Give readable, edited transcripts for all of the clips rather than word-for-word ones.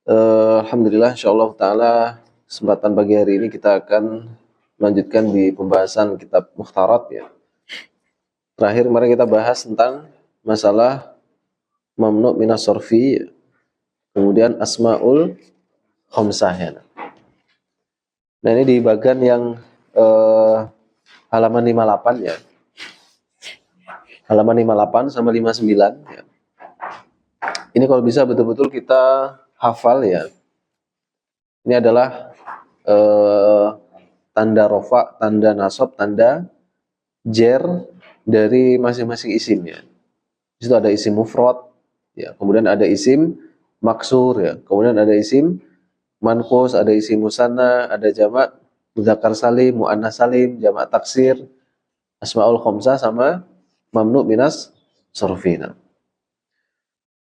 Alhamdulillah, insyaallah taala kesempatan pagi hari ini kita akan melanjutkan di pembahasan kitab Mukhtarat ya. Terakhir kemarin kita bahas tentang masalah mamnu' minas sorfi, kemudian asmaul khamsah ya. Nah ini di bagian yang halaman 58 ya. Halaman 58 sama 59 ya. Ini kalau bisa betul-betul kita hafal ya. Ini adalah tanda rofa, tanda nasab, tanda jer dari masing-masing isim ya. Di situ ada isim mufrad, ya. Kemudian ada isim maksur ya. Kemudian ada isim manqus, ada isim musanna, ada jamak mudzakkar salim, muannas salim, jamak taksir, asmaul khamsah sama mamnu minas sorfina.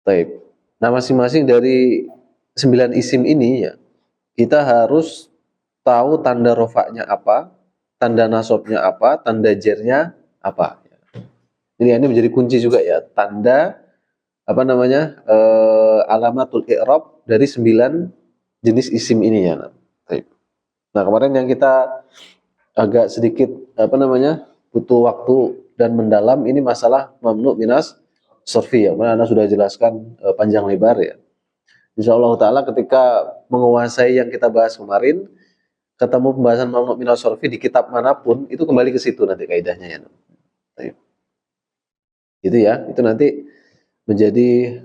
Baik. Nah, masing-masing dari 9 isim ini ya, kita harus tahu tanda rofaknya apa, tanda nasabnya apa, tanda jernya apa. Ini menjadi kunci juga ya, tanda apa namanya alamatul i'rab dari 9 jenis isim ini ya. Nah kemarin yang kita agak sedikit apa namanya butuh waktu dan mendalam ini masalah mamnu minas sorfi ya. Mana Anda sudah jelaskan panjang lebar ya. Insyaallah taala ketika menguasai yang kita bahas kemarin, ketemu pembahasan mamnu minas sorfi di kitab manapun itu kembali ke situ nanti kaidahnya ya. Gitu ya, itu nanti menjadi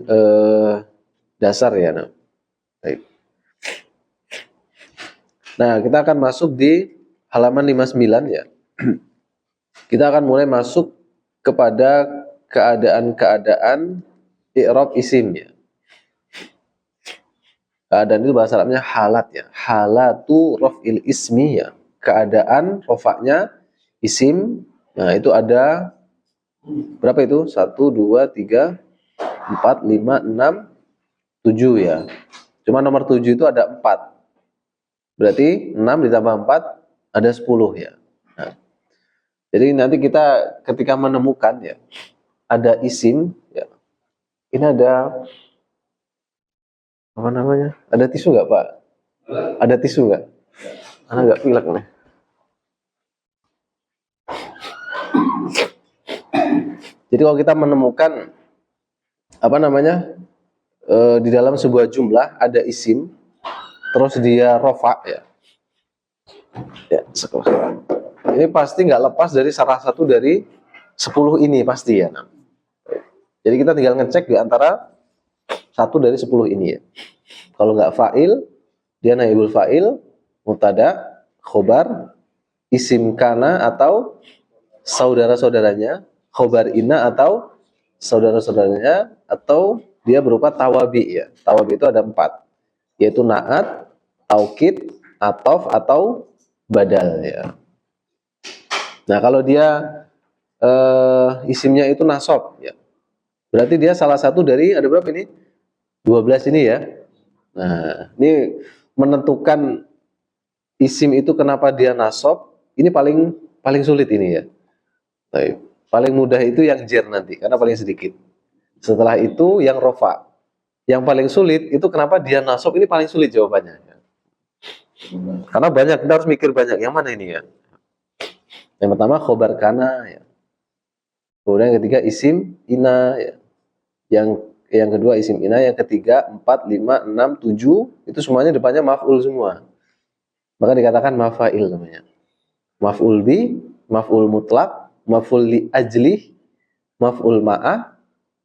dasar ya. Baik. Nah, kita akan masuk di halaman 59 ya. Kita akan mulai masuk kepada keadaan-keadaan i'rab isim ya. Keadaan itu bahasa Arabnya halat ya. Halatu raf'il ismi ya. Keadaan rofaknya isim. Nah, itu ada berapa itu? 1, 2, 3, 4, 5, 6, 7 ya. Cuma nomor 7 itu ada 4. Berarti 6 ditambah 4 ada 10 ya. Nah, jadi nanti kita ketika menemukan ya ada isim ya. Ini ada apa namanya? Ada tisu nggak Pak? Ada tisu nggak? Karena nggak pilek nih. Jadi kalau kita menemukan apa namanya di dalam sebuah jumlah ada isim, terus dia rofa ya. Ya, sekolah. Ini pasti nggak lepas dari salah satu dari 10 ini pasti ya. Jadi kita tinggal ngecek di antara satu dari 10 ini ya. Kalau nggak fa'il, dia naibul fa'il, mubtada, khobar, isim kana atau saudara-saudaranya, khobar inna atau saudara-saudaranya, atau dia berupa tawabi ya. Tawabi itu ada 4, yaitu na'at, taukid, atof atau badal ya. Nah kalau dia isimnya itu nasab ya, berarti dia salah satu dari ada berapa ini? 12 ini ya. Nah ini menentukan isim itu kenapa dia nasab, ini paling sulit ini ya. Baik. Paling mudah itu yang jer nanti karena paling sedikit. Setelah itu yang rofa. Yang paling sulit itu kenapa dia nasab, ini paling sulit jawabannya. Karena banyak, kita harus mikir banyak. Yang mana ini ya? Yang pertama khobar kana ya. Kemudian yang ketiga isim ina ya. Yang kedua isim ina, yang ketiga 4, 5, 6, 7 itu semuanya depannya maf'ul semua. Maka dikatakan mafa'il namanya. Maf'ul bi, maf'ul mutlak, maf'ul li ajlih, maf'ul ma'ah,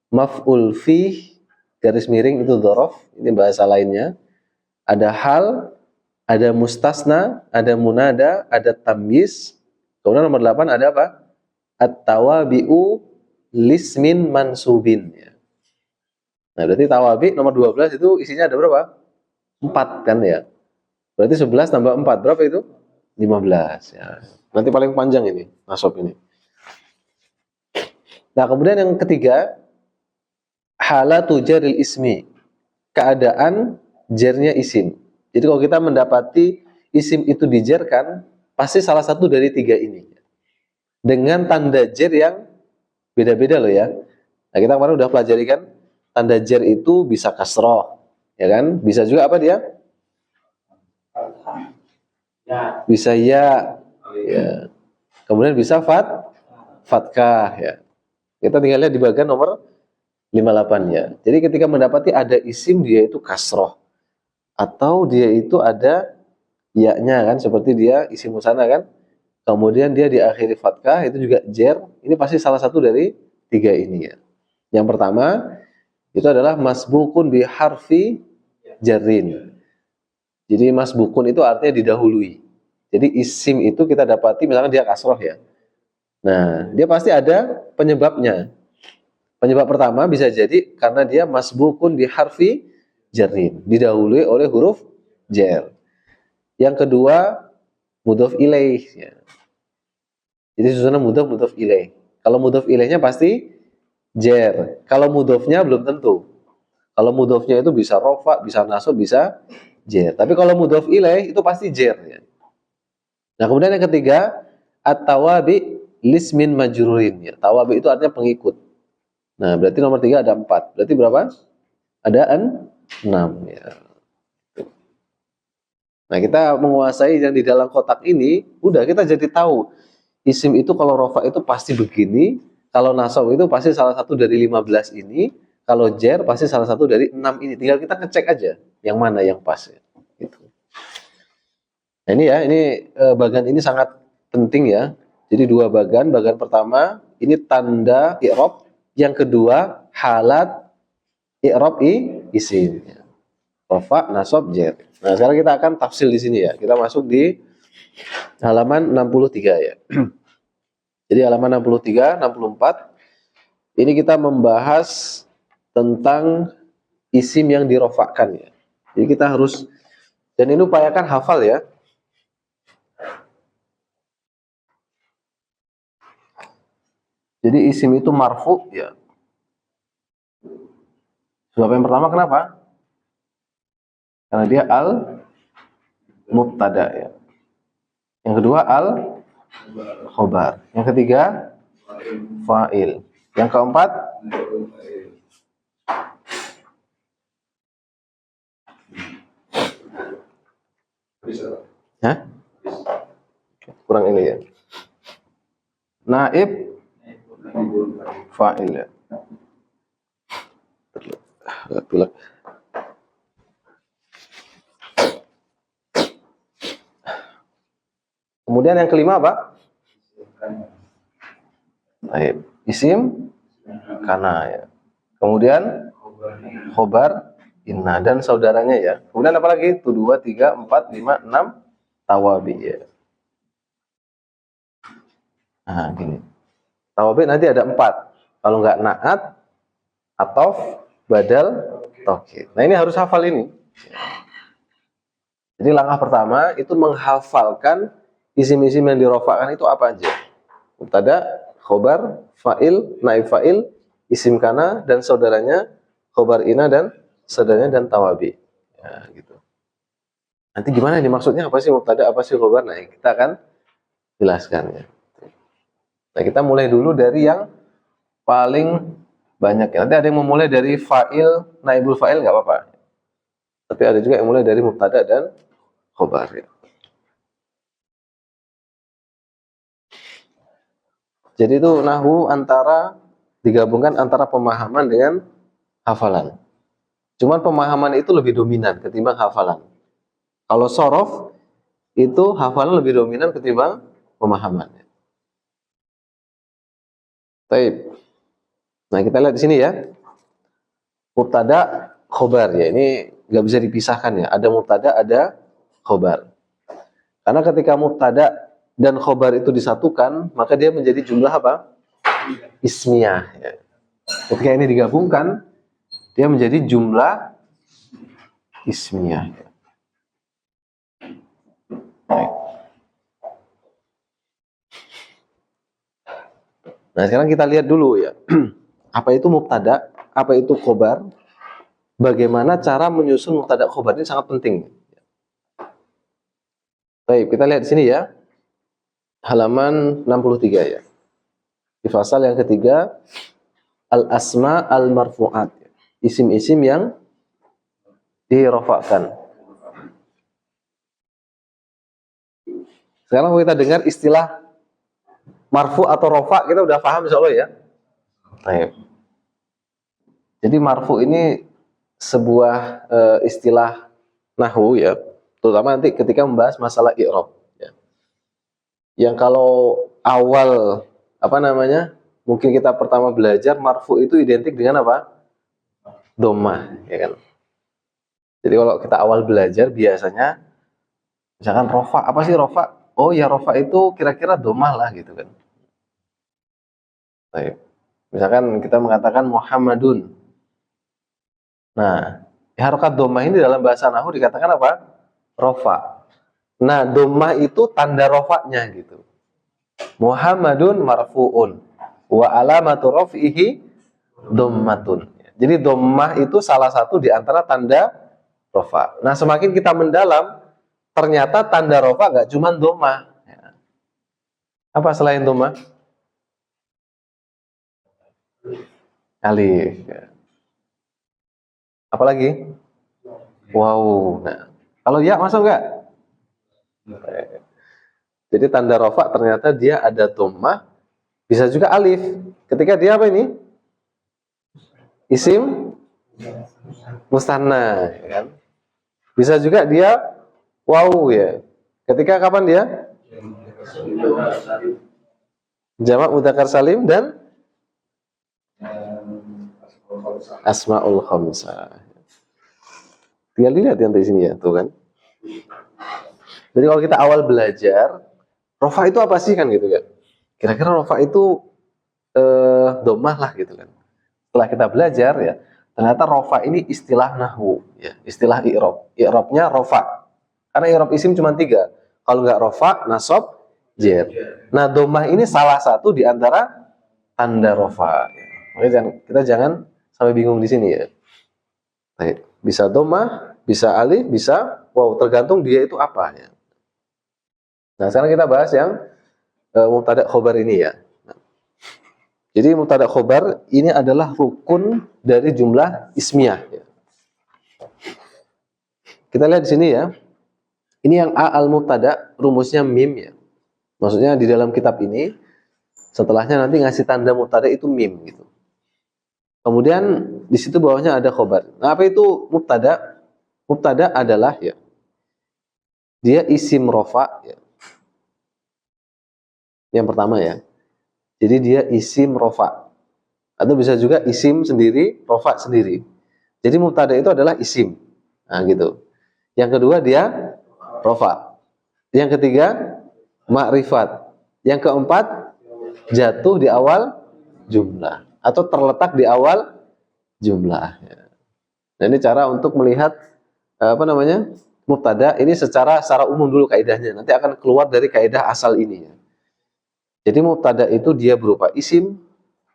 maf'ul fih, garis miring itu dhorof, ini bahasa lainnya. Ada hal, ada mustasna, ada munada, ada tamyiz. Kemudian nomor 8 ada apa? At-tawabi'u lismin mansubin. Nah berarti tawabi nomor 12 itu isinya ada berapa? 4 kan ya. Berarti 11 tambah 4 berapa itu? 15 ya. Nanti paling panjang ini nasab ini. Nah kemudian yang ketiga, halatu jaril ismi, keadaan jernya isim. Jadi kalau kita mendapati isim itu dijerkan, pasti salah satu dari 3 ini. Dengan tanda jer yang beda-beda loh ya. Nah kita kemarin udah pelajari kan, tanda jer itu bisa kasroh, ya kan? Bisa juga apa dia? Bisa ya, ya. Kemudian bisa fatkah, ya. Kita tinggal lihat di bagian nomor 58-nya. Jadi ketika mendapati ada isim dia itu kasroh atau dia itu ada ya-nya kan, seperti dia isim musanna kan. Kemudian dia diakhiri fatkah itu juga jer. Ini pasti salah satu dari tiga ini ya. Yang pertama itu adalah masbukun bi harfi jarrin. Jadi masbukun itu artinya didahului. Jadi isim itu kita dapati misalnya dia kasroh ya. Nah, dia pasti ada penyebabnya. Penyebab pertama bisa jadi karena dia masbukun bi harfi jarrin, didahului oleh huruf jar. Yang kedua mudhof ilaih ya. Jadi susunan mudhof ilaih. Kalau mudhof ilaihnya pasti jar. Kalau mudhofnya belum tentu. Kalau mudhofnya itu bisa rofa, bisa nasab, bisa jar. Tapi kalau mudhof ilaih itu pasti jar ya. Nah, kemudian yang ketiga at-tawabi lismin majrurin ya. Tawabi itu artinya pengikut. Nah, berarti nomor 3 ada 4. Berarti berapa? Ada 6 ya. Nah, kita menguasai yang di dalam kotak ini, udah kita jadi tahu isim itu kalau rofa itu pasti begini, kalau nasab itu pasti salah satu dari 15 ini, kalau jar pasti salah satu dari 6 ini. Tinggal kita ngecek aja yang mana yang pas ya. Gitu. Nah, ini ya, ini bagian ini sangat penting ya. Jadi dua bagian pertama ini tanda i'rab, yang kedua halat i'rab isim. Rafa, nasab, jar. Nah, sekarang kita akan tafsil di sini ya. Kita masuk di halaman 63 ya. Jadi halaman 63, 64 ini kita membahas tentang isim yang dirofakkan ya. Jadi kita harus, dan ini upayakan hafal ya. Jadi isim itu marfu ya. Sebab yang pertama kenapa? Karena dia al mubtada ya. Yang kedua al khobar. Yang ketiga fa'il. Yang keempat hah? Kurang ini ya. Naib fa'il ya. Pilek. Kemudian yang kelima apa? Naib. Isim kana ya. Kemudian khobar inna dan saudaranya ya. Kemudian apa lagi? 1, 2, 3, 4, 5, 6 tawabi ya. Nah, gini. Tawabi nanti ada 4. Kalau nggak naat, atof, badal, tauhid. Nah, ini harus hafal ini. Jadi langkah pertama itu menghafalkan isim-isim yang dirofakkan itu apa aja. Mubtada, khobar, fa'il, naib fa'il, isim kana dan saudaranya, khobar ina dan saudaranya dan tawabi. Ya, gitu. Nanti gimana ini maksudnya, apa sih mubtada, apa sih khobar? Nah, kita akan jelaskan ya. Nah, kita mulai dulu dari yang paling banyak ya. Nanti ada yang memulai dari fa'il, naibul fa'il nggak apa-apa. Tapi ada juga yang mulai dari mubtada dan khobar ya. Jadi itu nahwu antara digabungkan antara pemahaman dengan hafalan. Cuman pemahaman itu lebih dominan ketimbang hafalan. Kalau sorof itu hafalan lebih dominan ketimbang pemahaman. Baik. Nah, kita lihat di sini ya. Mubtada, khobar ya. Ini nggak bisa dipisahkan ya. Ada mubtada, ada khobar. Karena ketika mubtada dan khobar itu disatukan, maka dia menjadi jumlah apa? Ismiyah. Ya. Ketika ini digabungkan, dia menjadi jumlah ismiyah. Baik. Nah, sekarang kita lihat dulu ya. Apa itu mubtada? Apa itu khobar? Bagaimana cara menyusun mubtada khobar ini sangat penting. Baik, kita lihat di sini ya. Halaman 63 ya. Di pasal yang ketiga, al-asma al-marfu'at. Isim-isim yang dirofakkan. Sekarang kalau kita dengar istilah marfu atau rofa, kita udah paham insya Allah ya. Baik. Jadi marfu ini sebuah istilah nahwu ya, terutama nanti ketika membahas masalah i'rab ya. Yang kalau awal mungkin kita pertama belajar marfu itu identik dengan apa? Dhammah, ya kan. Jadi kalau kita awal belajar biasanya misalkan rofa, apa sih rofa? Oh ya, rofa itu kira-kira dhammah lah gitu kan. Baik. Misalkan kita mengatakan Muhammadun. Nah, harokat dhammah ini dalam bahasa nahwu dikatakan apa? Rofa. Nah, dhammah itu tanda rofaknya gitu. Muhammadun marfu'un wa alamatu raf'ihi dhammatun. Jadi dhammah itu salah satu di antara tanda rofa. Nah, semakin kita mendalam, ternyata tanda rofa nggak cuma dhammah. Apa selain dhammah? Alif. Apalagi? Wow. Nah, kalau ya masuk nggak? Jadi tanda rofa ternyata dia ada dhammah, bisa juga alif. Ketika dia apa ini? Isim mustanna, ya kan? Bisa juga dia waw ya. Ketika kapan dia? Jamak mudzakkar salim dan asmaul khamsah. Tinggal dilihat nanti di sini ya, tuh kan. Jadi kalau kita awal belajar, rofa itu apa sih kan gitu kan? Kira-kira rofa itu dhammah lah gitu kan. Setelah kita belajar ya, ternyata rofa ini istilah nahwu, ya, istilah i'rab. I'rabnya rofa. Karena i'rab isim cuma 3. Kalau nggak rofa, nasab, jar. Nah, dhammah ini salah satu di antara tanda rofa. Ya. Makanya kita jangan sampai bingung di sini ya. Baik. Bisa dhammah, bisa alif, bisa waw, tergantung dia itu apa ya. Nah, sekarang kita bahas yang mubtada khobar ini ya. Jadi mubtada khobar ini adalah rukun dari jumlah ismiyah. Kita lihat di sini ya. Ini yang a al mubtada, rumusnya mim ya. Maksudnya di dalam kitab ini setelahnya nanti ngasih tanda mubtada itu mim gitu. Kemudian di situ bawahnya ada khobar. Nah, apa itu mubtada? Mubtada adalah ya, dia isim rofa ya. Yang pertama ya. Jadi dia isim rofa. Atau bisa juga isim sendiri, rofa sendiri. Jadi mubtada itu adalah isim. Nah gitu. Yang kedua dia rofa. Yang ketiga ma'rifat. Yang keempat jatuh di awal jumlah. Atau terletak di awal jumlah. Nah ini cara untuk melihat mubtada ini secara umum dulu kaidahnya. Nanti akan keluar dari kaidah asal ini. Jadi mubtada itu dia berupa isim,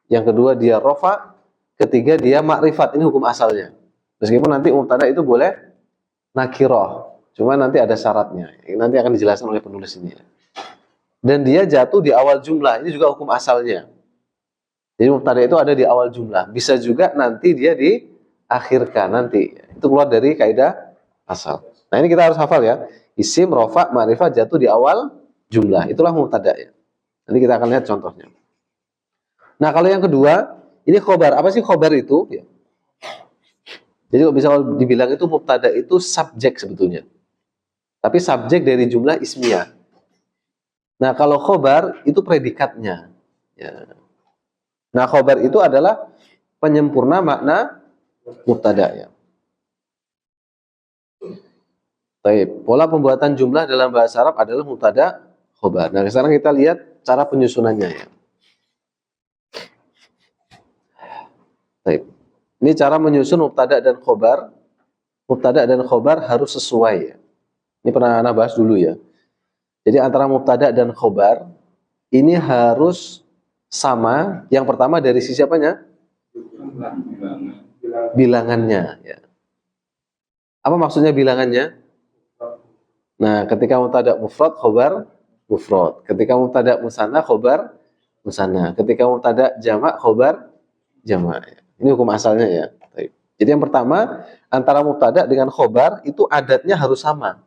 yang kedua dia rofa, ketiga dia makrifat. Ini hukum asalnya. Meskipun nanti mubtada itu boleh nakiroh, cuma nanti ada syaratnya. Nanti akan dijelaskan oleh penulis ini. Dan dia jatuh di awal jumlah. Ini juga hukum asalnya. Jadi mubtada itu ada di awal jumlah. Bisa juga nanti dia diakhirkan nanti. Itu keluar dari kaidah asal. Nah ini kita harus hafal ya. Isim, rofa, makrifat jatuh di awal jumlah. Itulah mubtada ya. Nanti kita akan lihat contohnya. Nah, kalau yang kedua, ini khobar. Apa sih khobar itu? Ya. Jadi bisa dibilang itu mubtada itu subjek sebetulnya. Tapi subjek dari jumlah ismiyah. Nah, kalau khobar itu predikatnya. Ya. Nah, khobar itu adalah penyempurna makna mubtada ya. Baik, pola pembuatan jumlah dalam bahasa Arab adalah mubtada khobar. Nah, sekarang kita lihat cara penyusunannya ya. Baik. Ini cara menyusun mubtada dan khobar. Mubtada dan khobar harus sesuai ya. Ini pernah Anda bahas dulu ya. Jadi antara mubtada dan khobar ini harus sama. Yang pertama dari sisi apanya? Bilangannya ya. Apa maksudnya bilangannya? Nah, ketika mubtada mufrad, khobar mufrad. Ketika mubtada musanna, khobar musanna. Ketika mubtada jamak, khobar jamak. Ini hukum asalnya ya. Jadi yang pertama, antara mubtada dengan khobar itu adatnya harus sama.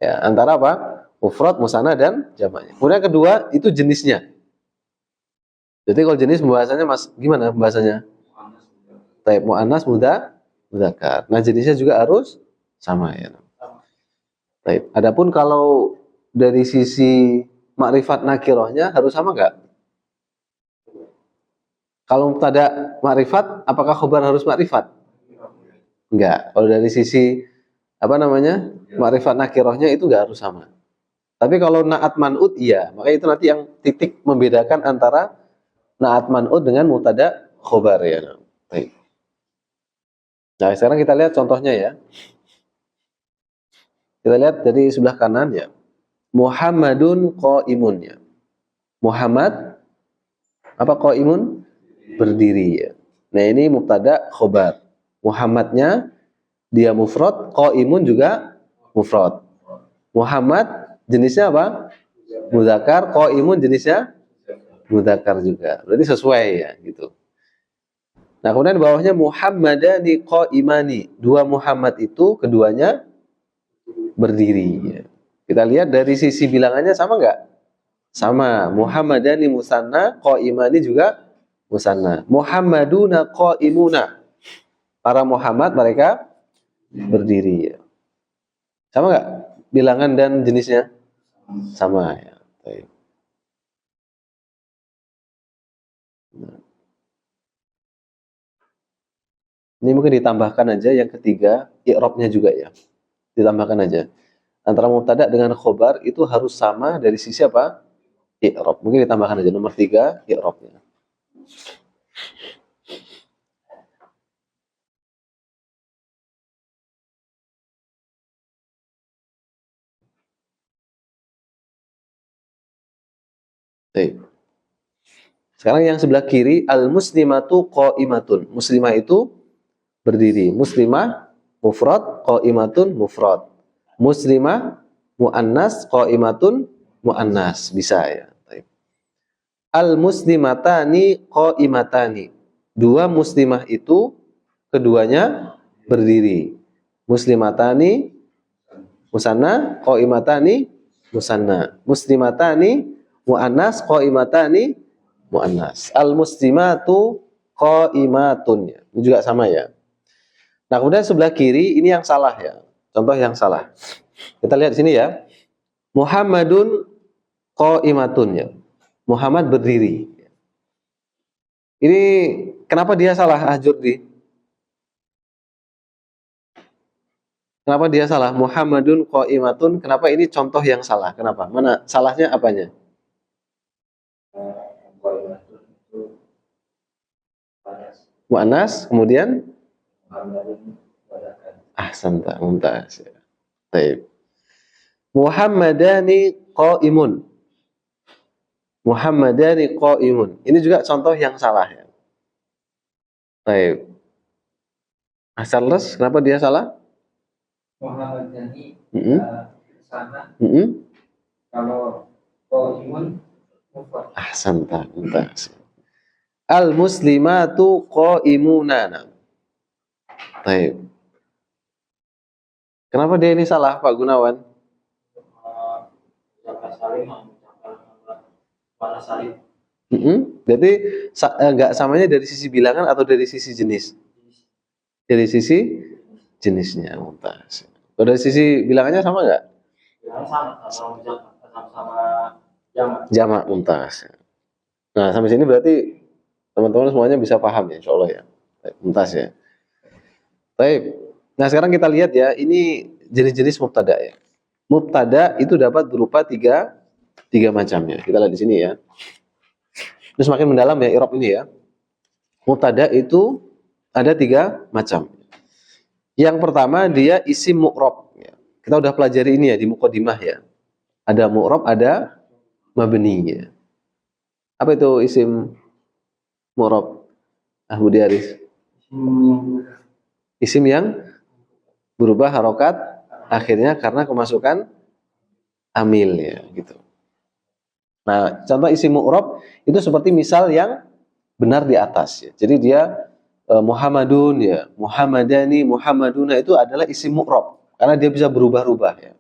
Ya, antara apa? Mufrad, musanna dan jamaknya. Kemudian kedua, itu jenisnya. Jadi kalau jenis pembahasannya Mas gimana pembahasannya? Taib muannas mudzakkar. Nah, jenisnya juga harus sama ya. Taib. Adapun kalau dari sisi makrifat nakirohnya harus sama enggak? Kalau mubtada makrifat, apakah khobar harus makrifat? Enggak. Kalau dari sisi apa namanya? Makrifat nakirohnya itu enggak harus sama. Tapi kalau naat man'ud iya, maka itu nanti yang titik membedakan antara naat man'ud dengan mubtada khobar ya. Baik. Nah, sekarang kita lihat contohnya ya. Kita lihat dari sebelah kanan ya. Muhammadun qaimun ya. Muhammad apa qaimun? Berdiri ya. Nah, ini mubtada khobar. Muhammadnya dia mufrad, qaimun juga mufrad. Muhammad jenisnya apa? Mudzakkar, qaimun jenisnya mudzakkar juga. Berarti sesuai ya gitu. Nah, kemudian di bawahnya Muhammadani qaimani. Dua Muhammad itu keduanya berdiri ya. Kita lihat dari sisi bilangannya sama enggak? Sama. Muhammadani musanna, qaimani juga musanna. Muhammaduna qaimuna. Para Muhammad mereka berdiri ya. Sama enggak? Bilangan dan jenisnya? Sama ya. Baik. Nah. Ini mungkin ditambahkan aja yang ketiga, i'rabnya juga ya. Ditambahkan aja. Antara mubtada dengan khobar itu harus sama dari sisi apa? I'rab. Mungkin ditambahkan aja nomor 3, i'rabnya. Baik. Sekarang yang sebelah kiri, al-muslimatu qaimatun. Muslimah itu berdiri. Muslimah mufrad, qaimatun mufrad. Muslimah muannas, qaimatun muannas. Bisa ya. Al-muslimatani qaimatani. Dua muslimah itu keduanya berdiri. Muslimatani musanna, qaimatani musanna. Muslimatani muannas, qaimatani muannas. Al-muslimatu qaimatun. Ini juga sama ya. Nah, kemudian sebelah kiri ini yang salah ya. Contoh yang salah. Kita lihat di sini ya. Muhammadun qaimatun ya. Muhammad berdiri. Ini kenapa dia salah Ajurdi? Kenapa dia salah? Muhammadun qaimatun. Kenapa ini contoh yang salah? Kenapa? Mana salahnya apanya? Mu'annas, kemudian ahsanta, mumtaz. Baik. Muhammadani qaimun. Muhammadani qaimun. Ini juga contoh yang salah ya. Baik. Charles, kenapa dia salah? Muhammadani sana. Kalau qaimun mufrad. Ahsanta, mumtaz. Al-muslimatu qaimuna. Baik. Kenapa dia ini salah, Pak Gunawan? Berarti enggak samanya dari sisi bilangan atau dari sisi jenis? Dari sisi jenisnya, mumtaz. Kalau dari sisi bilangannya sama enggak? Sama jamak, mumtaz. Nah, sampai sini berarti teman-teman semuanya bisa paham ya, insyaallah ya. Mumtaz ya. Baik. Nah, sekarang kita lihat ya, ini jenis-jenis mubtada ya. Mubtada itu dapat berupa tiga macamnya. Kita lihat di sini ya. Ini semakin mendalam ya i'rab ini ya. Mubtada itu ada 3 macam. Yang pertama dia isim mu'rab ya. Kita udah pelajari ini ya di muqaddimah ya. Ada mu'rab, ada mabni ya. Apa itu isim mu'rab? Budi Aris. Isim yang berubah harokat akhirnya karena kemasukan amil ya gitu. Nah, contoh isim mu'rab itu seperti misal yang benar di atas ya. Jadi dia Muhammadun ya, Muhammadani, Muhammaduna itu adalah isim mu'rab karena dia bisa berubah-ubah ya.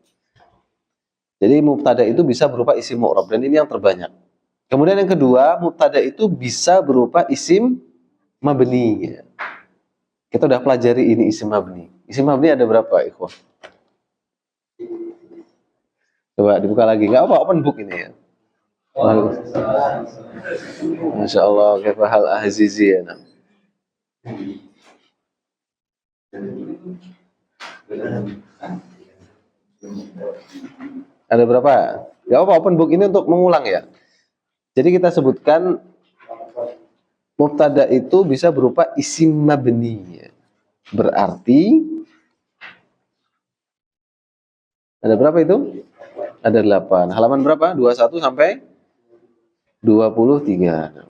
Jadi mubtada itu bisa berupa isim mu'rab dan ini yang terbanyak. Kemudian yang kedua, mubtada itu bisa berupa isim mabni ya. Kita udah pelajari ini isim mabni. Isim mabni ada berapa, ikhwah? Coba dibuka lagi. Enggak apa, open book ini ya. Masya Allah, kefahal azizi ya. Ada berapa? Enggak apa, open book ini untuk mengulang ya. Jadi kita sebutkan mubtada itu bisa berupa isim mabni ya. Berarti ada berapa itu? Ada 8. Halaman berapa? 21 sampai 23.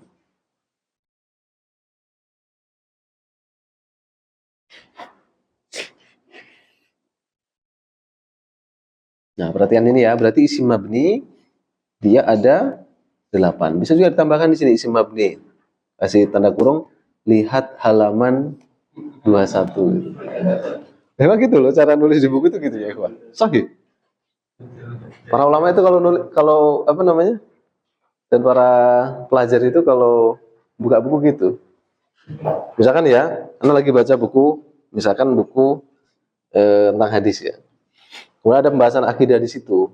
Nah, perhatian ini ya, berarti isim mabni dia ada 8. Bisa juga ditambahkan di sini isim mabni. Kasih tanda kurung, lihat halaman 21. Memang gitu loh, cara nulis di buku itu gitu ya, ikhwan. Sahih. Para ulama itu kalau nulis, kalau apa namanya? Dan para pelajar itu kalau buka buku gitu. Misalkan ya, Anda lagi baca buku, misalkan buku tentang hadis ya. Kemudian ada pembahasan akidah di situ.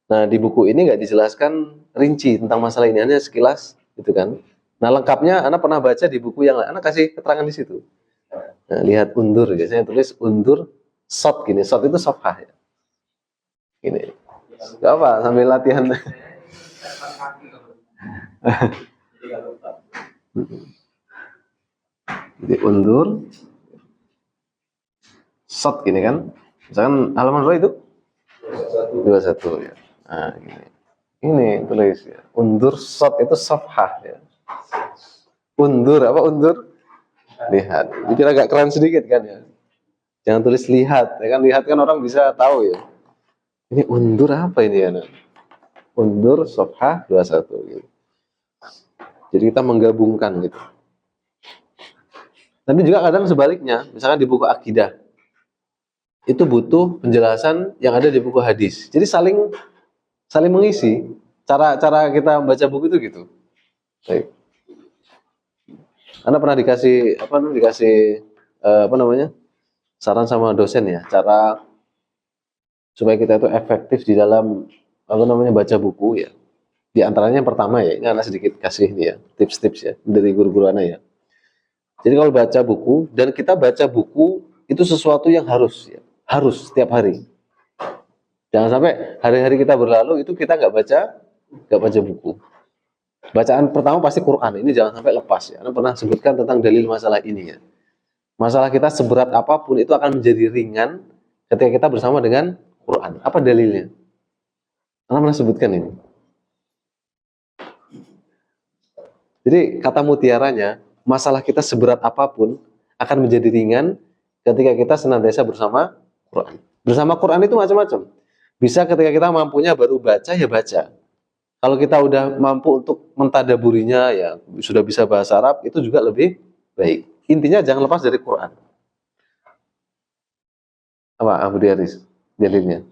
Nah, di buku ini nggak dijelaskan rinci tentang masalah ini, hanya sekilas gitu kan. Nah, lengkapnya Anda pernah baca di buku yang lain, Anda kasih keterangan di situ. Nah, lihat undur, biasanya tulis undur shot gini, shot itu sofah ya. Gini. Gak apa, sambil latihan. Jadi undur shot gini kan. Misalkan halaman berapa itu? 21 ya. Nah, gini. Ini tulis ya. Undur shot itu sofah ya. Undur apa undur? Lihat. Jadi agak keren sedikit kan ya. Jangan tulis lihat, ya kan lihat kan orang bisa tahu ya. Ini undur apa ini ya? Undur sofha 21 gitu. Jadi kita menggabungkan gitu. Tapi juga kadang sebaliknya, misalkan di buku akidah itu butuh penjelasan yang ada di buku hadis. Jadi saling mengisi. Cara kita membaca buku itu gitu. Baik. Anda pernah dikasih apa namanya? Saran sama dosen ya, cara supaya kita itu efektif di dalam apa namanya baca buku ya. Di antaranya yang pertama ya, ini anak sedikit kasih nih ya, tips-tips ya dari guru-guru anak ya. Jadi kalau baca buku dan kita baca buku itu sesuatu yang harus ya, harus setiap hari. Jangan sampai hari-hari kita berlalu itu kita nggak baca buku. Bacaan pertama pasti Quran, ini jangan sampai lepas ya. Anda pernah sebutkan tentang dalil masalah ini ya. Masalah kita seberat apapun itu akan menjadi ringan ketika kita bersama dengan Quran. Apa dalilnya? Anda pernah sebutkan ini. Jadi kata mutiaranya, masalah kita seberat apapun akan menjadi ringan ketika kita senantiasa bersama Quran. Bersama Quran itu macam-macam. Bisa ketika kita mampunya baru baca ya baca. Kalau kita udah mampu untuk mentadaburinya ya sudah bisa bahasa Arab itu juga lebih baik. Intinya jangan lepas dari Quran. Apa Abu Diaris dalilnya?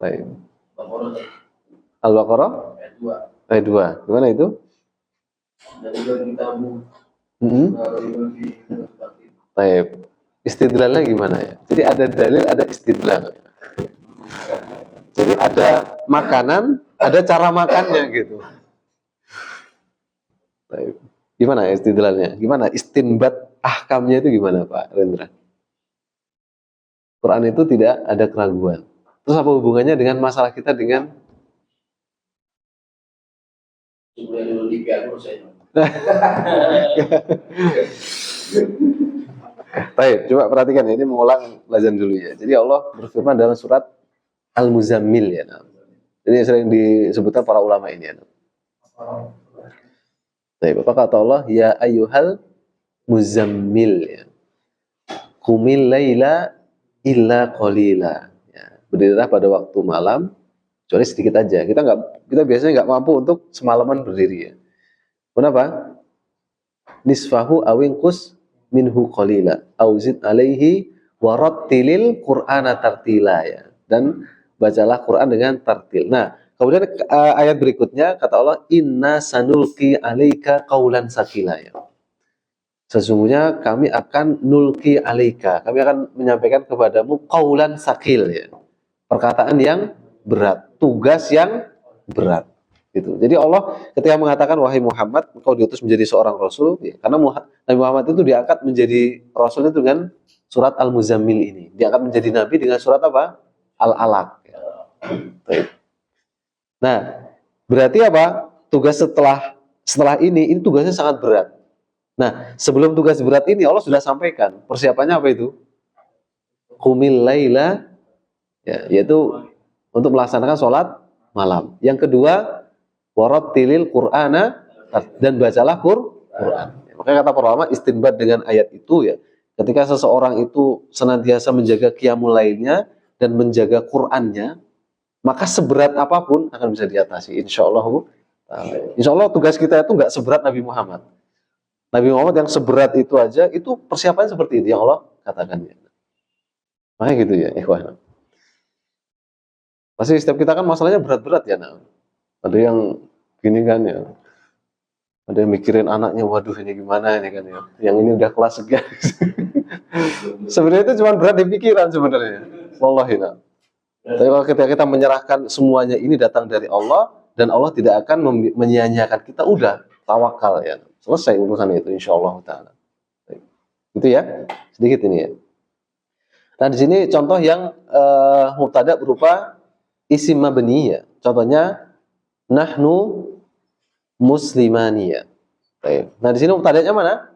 Baik. Al-Baqarah ayat 2. Gimana itu? Baik. Istidlalnya gimana ya? Jadi ada dalil, ada istidlal. Jadi ada makanan, ada cara makannya gitu. Baik. Gimana istidlalnya? Gimana istinbat ahkamnya itu gimana Pak Rendra? Quran itu tidak ada keraguan. Terus apa hubungannya dengan masalah kita dengan Baik, coba perhatikan ya, ini mengulang pelajaran dulu ya. Jadi Allah berfirman dalam surat Al-Muzammil ya. Ini sering disebutkan para ulama ini ya. Baik, apa kata Allah? Ya ayyuhal muzammil ya. Qumil laila illa qalila. Ya, berdirilah pada waktu malam kecuali sedikit aja. Kita biasanya nggak mampu untuk semalaman berdiri ya. Kenapa? Nisfahu awingkus minhu qalila auzid alaihi warattilil qur'ana tartila ya. Dan bacalah Quran dengan tartil. Nah, kemudian ayat berikutnya kata Allah inna sanulqi alaika qaulan sakila ya. Sesungguhnya kami akan nulqi alaika, kami akan menyampaikan kepadamu qaulan sakil ya. Perkataan yang berat, tugas yang berat. Gitu. Jadi Allah ketika mengatakan wahai Muhammad, engkau diutus menjadi seorang rasul, ya, karena Nabi Muhammad itu diangkat menjadi rasul itu dengan surat Al-Muzammil ini. Diangkat menjadi nabi dengan surat apa? Al-Alaq. Ya. Nah, berarti apa? Tugas setelah ini tugasnya sangat berat. Nah, sebelum tugas berat ini Allah sudah sampaikan persiapannya apa itu? Qumil laila, ya, yaitu untuk melaksanakan sholat malam. Yang kedua, warattilil Qur'ana, dan bacalah Quran. Makanya kata para ulama istinbat dengan ayat itu ya, ketika seseorang itu senantiasa menjaga qiyamul lailnya dan menjaga Qur'annya, maka seberat apapun akan bisa diatasi insyaallah. Insyaallah tugas kita itu nggak seberat Nabi Muhammad. Nabi Muhammad yang seberat itu aja, itu persiapannya seperti itu yang Allah katakan ya. Makanya gitu ya, ikhwan. Pasti setiap kita kan masalahnya berat-berat ya, nah. Ada yang gini kan ya, ada yang mikirin anaknya, waduh ini gimana ini kan ya, yang ini udah kelas sekian. Sebenarnya itu cuma berat di pikiran sebenarnya. Wallahi nah. Tapi kalau kita menyerahkan semuanya ini datang dari Allah dan Allah tidak akan menyia-nyiakan kita, udah tawakal ya, selesai urusan itu insyaallah taala. Gitu ya, sedikit ini ya. Nah di sini contoh yang mubtada berupa isim mabni ya. Contohnya nahnu muslimani ya. Nah di sini mubtada'nya mana?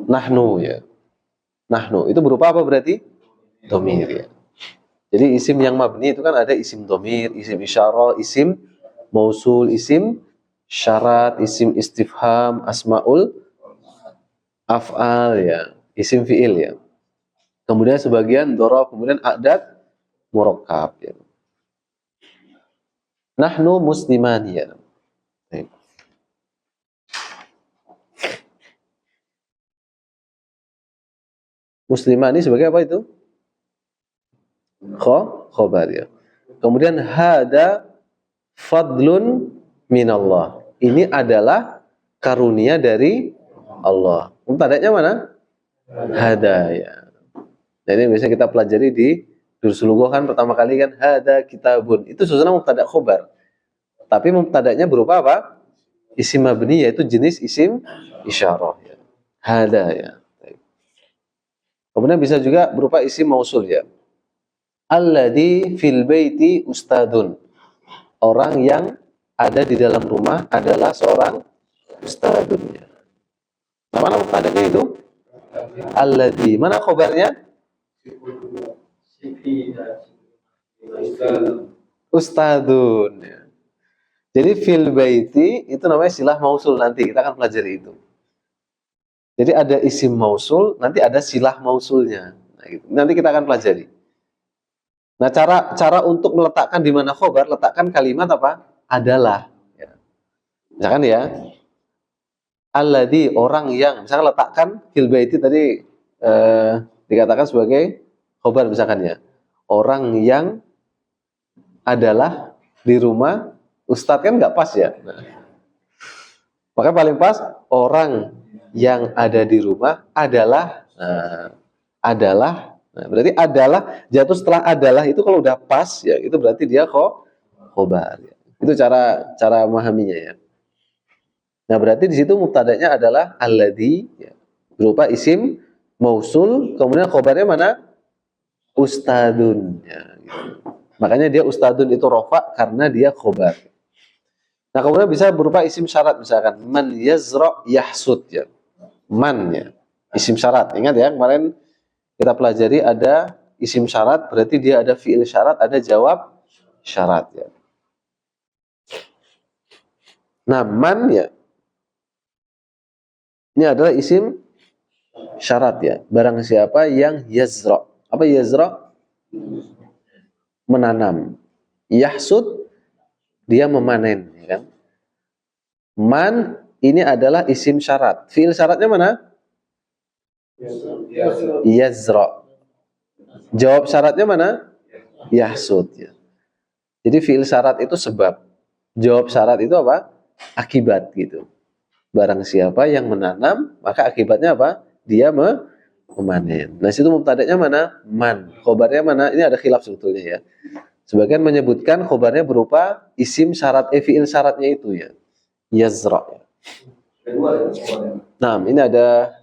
Nahnu ya. Nahnu itu berupa apa berarti? Dhamir ya. Jadi isim yang mabni itu kan ada isim dhamir, isim isyarah, isim mausul, isim syarat, isim istifham, asmaul af'al ya, isim fi'il ya. Kemudian sebagian dhorof, kemudian a'dad murakkab ya. Nahnu muslimani ya. Muslimani sebagai apa itu? Khobar ya. Kemudian hada fadlun minallah. Ini adalah karunia dari Allah. Mubtada'nya mana? Hada ya. Jadi biasanya kita pelajari di Dursul Lughah kan pertama kali kan hada kitabun. Itu susunan mubtada' khobar. Tapi mubtada'nya berupa apa? Isim mabni yaitu jenis isim isyarah ya. Hada ya. Kemudian bisa juga berupa isim mausul ya. Alladzi fil baiti ustadun. Orang yang ada di dalam rumah adalah seorang ustadun. Nah, mana mubtada'nya itu? Alladzi. Mana khobarnya? Ustadun. Jadi fil baiti itu namanya silah mausul, nanti kita akan pelajari itu. Jadi ada isim mausul, nanti ada silah mausulnya. Nah, gitu. Nanti kita akan pelajari. Nah, cara untuk meletakkan di mana khobar, letakkan kalimat apa? Adalah. Ya. Misalkan ya, alladzi orang yang, misalkan letakkan fil baiti tadi dikatakan sebagai khobar misalkan ya. Orang yang adalah di rumah, ustadz kan nggak pas ya. Nah, makanya paling pas orang yang ada di rumah adalah nah, berarti adalah jatuh setelah adalah itu kalau udah pas ya itu berarti dia khobar ya. Itu cara memahaminya ya. Nah berarti di situ mubtada'nya adalah alladzi ya, berupa isim mausul, kemudian khobarnya mana? Ustadun ya, gitu. Makanya dia ustadun itu rofa karena dia khobar. Nah kemudian bisa berupa isim syarat misalkan man yazra yahsud ya. Man ya, isim syarat. Ingat ya, kemarin kita pelajari ada isim syarat, berarti dia ada fi'il syarat, ada jawab syarat ya. Nah, man ya, ini adalah isim syarat ya. Barang siapa yang yazra. Apa yazra? Menanam. Yahsud, dia memanen, ya kan? Man ini adalah isim syarat. Fiil syaratnya mana? Yazra. Jawab syaratnya mana? Yahsud. Ya. Jadi fiil syarat itu sebab. Jawab syarat itu apa? Akibat gitu. Barang siapa yang menanam, maka akibatnya apa? Dia memanen. Nah, situ mubtada'nya mana? Man. Khobarnya mana? Ini ada khilaf sebetulnya ya. Sebagian menyebutkan khobarnya berupa isim syarat, fiil syaratnya itu ya. Yazra. Nah, ini ada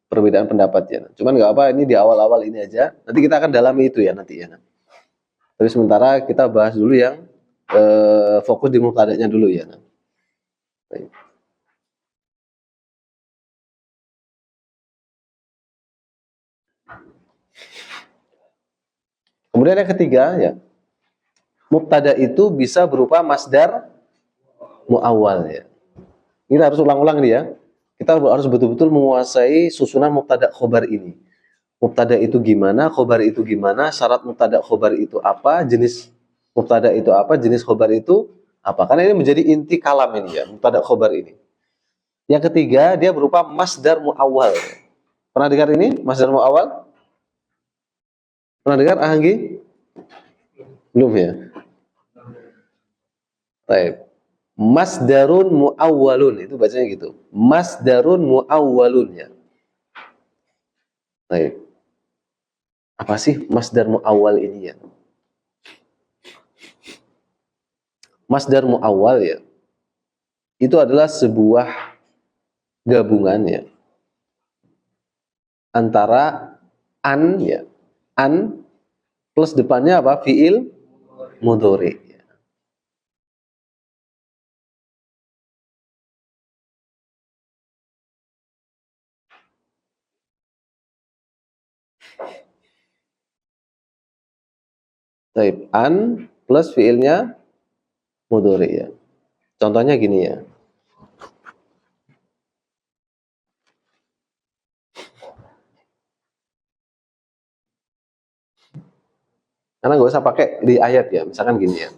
perbedaan pendapat ya. Cuman nggak apa, ini di awal-awal ini aja. Nanti kita akan dalami itu ya nanti ya. Tapi sementara kita bahas dulu yang fokus di mubtada'nya dulu ya. Baik. Kemudian yang ketiga ya, mubtada itu bisa berupa masdar muawwal ya. Kita harus ulang-ulang nih ya. Kita harus betul-betul menguasai susunan mubtada khobar ini. Mubtada itu gimana, khobar itu gimana, syarat mubtada khobar itu apa, jenis mubtada itu apa, jenis khobar itu apa. Karena ini menjadi inti kalam ini ya, mubtada khobar ini. Yang ketiga, dia berupa masdar muawwal. Pernah dengar ini masdar muawwal? Pernah dengar Anggi? Belum ya? Baik. Masdarun muawwalun, itu bacanya gitu. Masdarun muawwalun ya. Baik. Apa sih masdar muawwal ini ya? Masdar muawwal ya. Itu adalah sebuah gabungan ya antara an ya. An plus depannya apa? Fiil mudhari. Baik, an plus fiilnya mudhari ya. Contohnya gini ya. Karena nggak usah pakai di ayat ya. Misalkan gini ya.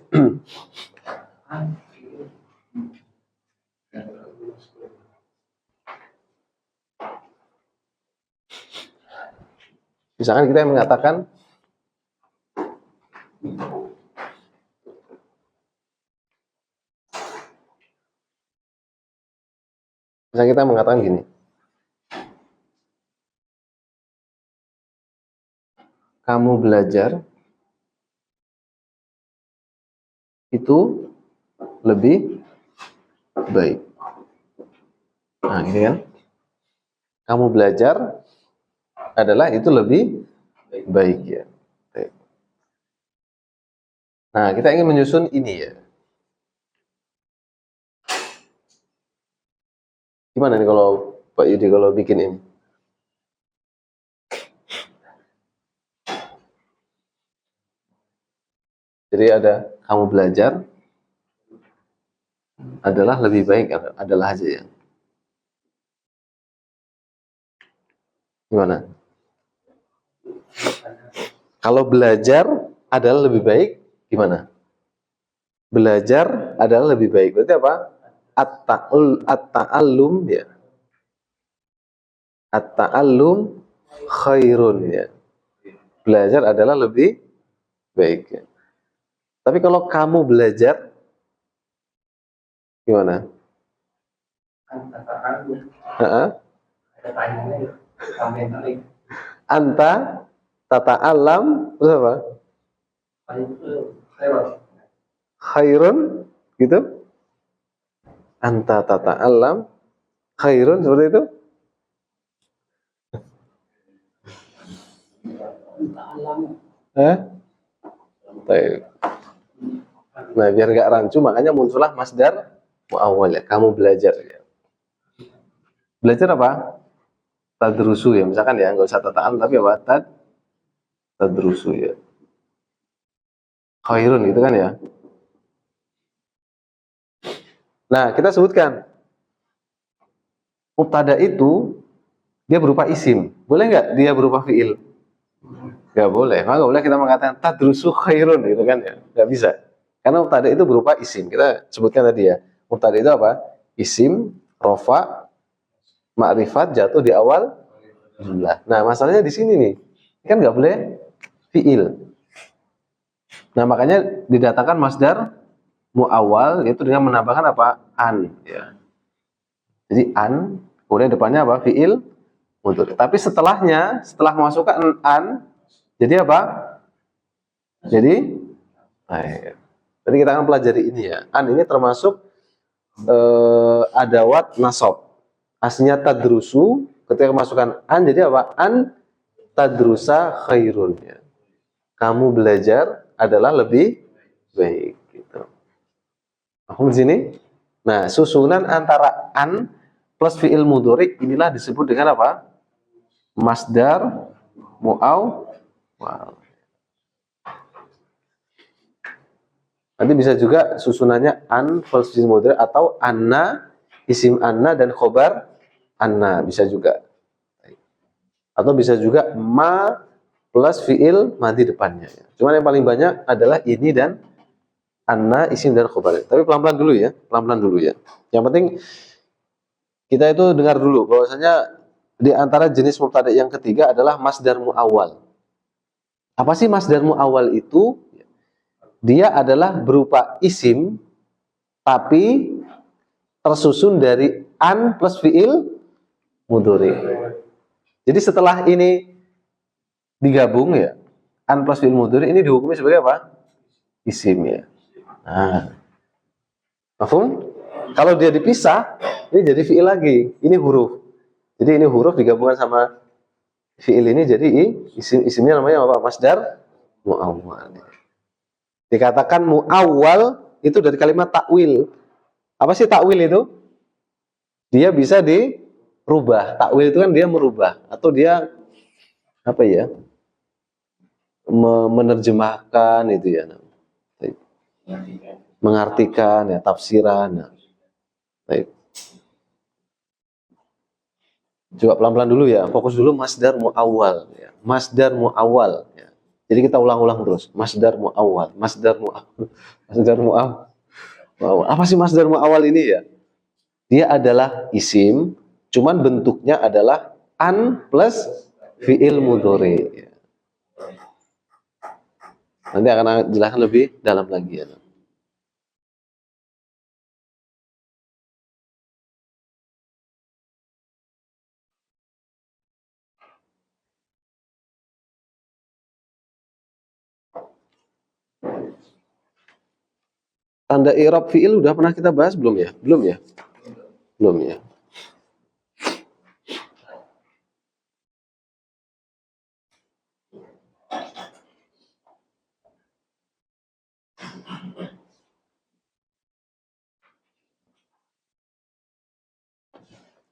Misalkan kita yang mengatakan gini. Kamu belajar itu lebih baik. Nah, ini kan. Kamu belajar adalah itu lebih baik ya. Nah, kita ingin menyusun ini ya. Gimana nih kalau Pak Yudi kalau bikin ini? Jadi ada kamu belajar adalah lebih baik adalah aja ya. Gimana? Kalau belajar adalah lebih baik, gimana? Belajar adalah lebih baik. Berarti apa? At-ta'allum ya. At-ta'allum khairun ya. Belajar adalah lebih baik ya. Tapi kalau kamu belajar gimana? Anta tata'allam terus apa? Khairun gitu? Anta tata'allam khairun seperti itu? Nah, biar gak rancu makanya muncullah masdar muawwal ya. Kamu belajar ya. Belajar apa? Tadrusu ya. Misalkan ya, nggak usah tata'al tapi apa? Tadrusu ya. Khairun gitu kan ya. Nah, kita sebutkan mubtada itu dia berupa isim. Boleh nggak dia berupa fiil? Nggak boleh. Maka nggak boleh kita mengatakan tadrusu khairun gitu kan ya. Nggak bisa. Karena mubtada itu berupa isim. Kita sebutkan tadi ya. Mubtada itu apa? Isim, rofa, ma'rifat jatuh di awal jumlah. Nah, masalahnya di sini nih. Kan nggak boleh fiil. Nah, makanya didatangkan masdar muawwal yaitu dengan menambahkan apa? An ya. Jadi an, kemudian depannya apa? Fiil mudhari. Tapi setelahnya, setelah memasukkan an, jadi apa? Jadi baik. Tadi kita akan pelajari ini ya. An ini termasuk adawat nasab. Aslinya tadrusu, ketika masukkan an jadi apa? An tadrusa khairun ya. Kamu belajar adalah lebih baik gitu. Paham di sini? Nah, susunan antara an plus fiil mudhari inilah disebut dengan apa? Masdar muawwal. Nanti bisa juga susunannya an plus fiil mudhari atau anna, isim anna dan khobar anna bisa juga. Atau bisa juga ma plus fiil madhi depannya. Cuman yang paling banyak adalah ini dan anna, isim dan khobar. Tapi pelan-pelan dulu ya, pelan-pelan dulu ya. Yang penting kita itu dengar dulu bahwasanya di antara jenis mubtada yang ketiga adalah masdar muawwal. Apa sih masdar muawwal itu? Dia adalah berupa isim tapi tersusun dari an plus fiil mudhari. Jadi setelah ini digabung ya, an plus fiil mudhari ini dihukumi sebagai apa? Isim ya. Nah, paham? Kalau dia dipisah, ini jadi fiil lagi. Ini huruf. Jadi ini huruf digabungkan sama fiil ini jadi isimnya namanya apa? Masdar muawwal. Dikatakan muawwal itu dari kalimat takwil. Apa sih takwil itu? Dia bisa dirubah. Takwil itu kan dia merubah atau dia apa ya? Menerjemahkan itu ya. Mengartikan ya, tafsiran. Baik. Coba pelan-pelan dulu ya, fokus dulu masdar muawwal ya. Masdar muawwal ya. Jadi kita ulang-ulang terus, masdar muawwal, masdar muawwal, masdar muawwal. Apa sih masdar muawwal ini ya? Dia adalah isim, cuman bentuknya adalah an plus fiil mudhari. Nanti akan jelaskan lebih dalam lagi ya. Tanda i'rab fiil udah pernah kita bahas belum ya? Belum ya? Belum ya.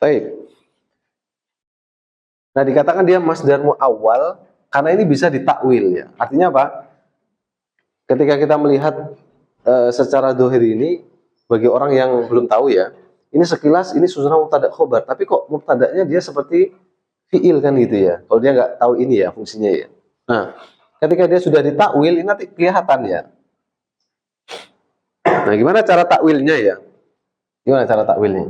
Baik. Nah, dikatakan dia masdar muawwal karena ini bisa ditakwil ya. Artinya apa? Ketika kita melihat secara dohir ini bagi orang yang belum tahu ya, ini sekilas ini susunan mubtada khobar, tapi kok mubtadanya dia seperti fiil kan gitu ya. Kalau dia nggak tahu ini ya fungsinya ya. Nah, ketika dia sudah ditakwil ini nanti kelihatan ya. Nah, gimana cara takwilnya ya? Gimana cara takwilnya?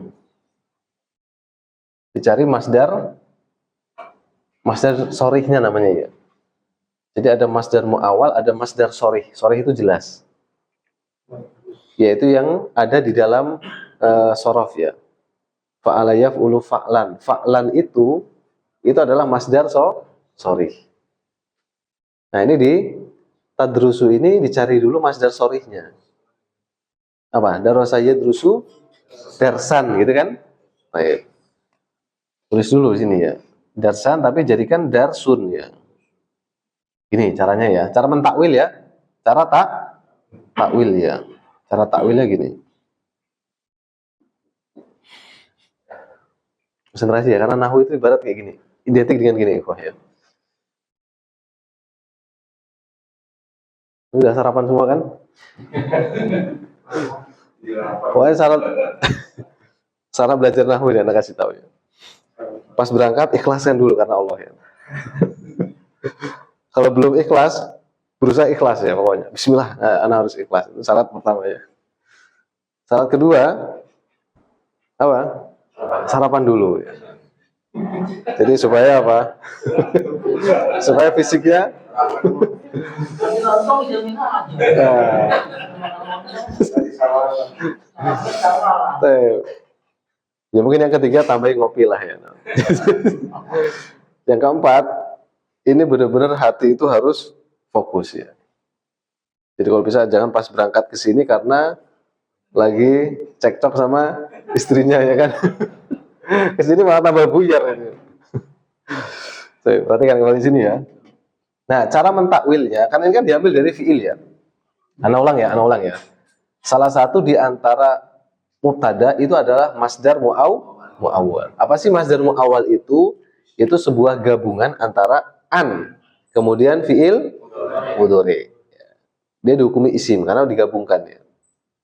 Dicari masdar sorihnya namanya ya. Jadi ada masdar muawwal, ada masdar sorih. Sorih itu jelas. Yaitu yang ada di dalam sorof ya. Fa'ala yaf'ulu fa'lan. Fa'lan itu adalah masdar sorih. Nah ini di tadrusu ini dicari dulu masdar sorihnya. Apa? Darasa yadrusu darsan gitu kan? Baik. Tulis dulu sini ya. Darsan tapi jadikan darsun ya. Ini caranya ya. Cara mentakwil ya. Cara takwil ya. Cara takwilnya gini. Konsentrasi ya, karena nahwu itu ibarat kayak gini. Identik dengan gini, ikhwah ya. Udah sarapan semua kan? Pokoknya cara belajar nahwu ya, anak kasih tahu ya. Pas berangkat ikhlaskan dulu karena Allah ya. Kalau belum ikhlas, berusaha ikhlas ya pokoknya. Bismillah, anak harus ikhlas. Itu syarat pertama ya. Syarat kedua, apa? Sarapan dulu. Ya. Jadi supaya apa? Supaya fisiknya. Ya mungkin yang ketiga tambahin ngopi lah ya. Yang keempat, ini benar-benar hati itu harus fokus ya. Jadi kalau bisa jangan pas berangkat ke sini karena lagi cekcok sama istrinya ya kan. Ke sini malah tambah buyar ya. Perhatikan kalau di sini ya. Nah, cara mentakwilnya, karena ini kan diambil dari fiil ya. Ana ulang ya. Salah satu di antara mubtada itu adalah masdar muawwal. Apa sih masdar muawwal itu? Itu sebuah gabungan antara an, kemudian fiil mudhari. Dia dihukumi isim karena digabungkan ya.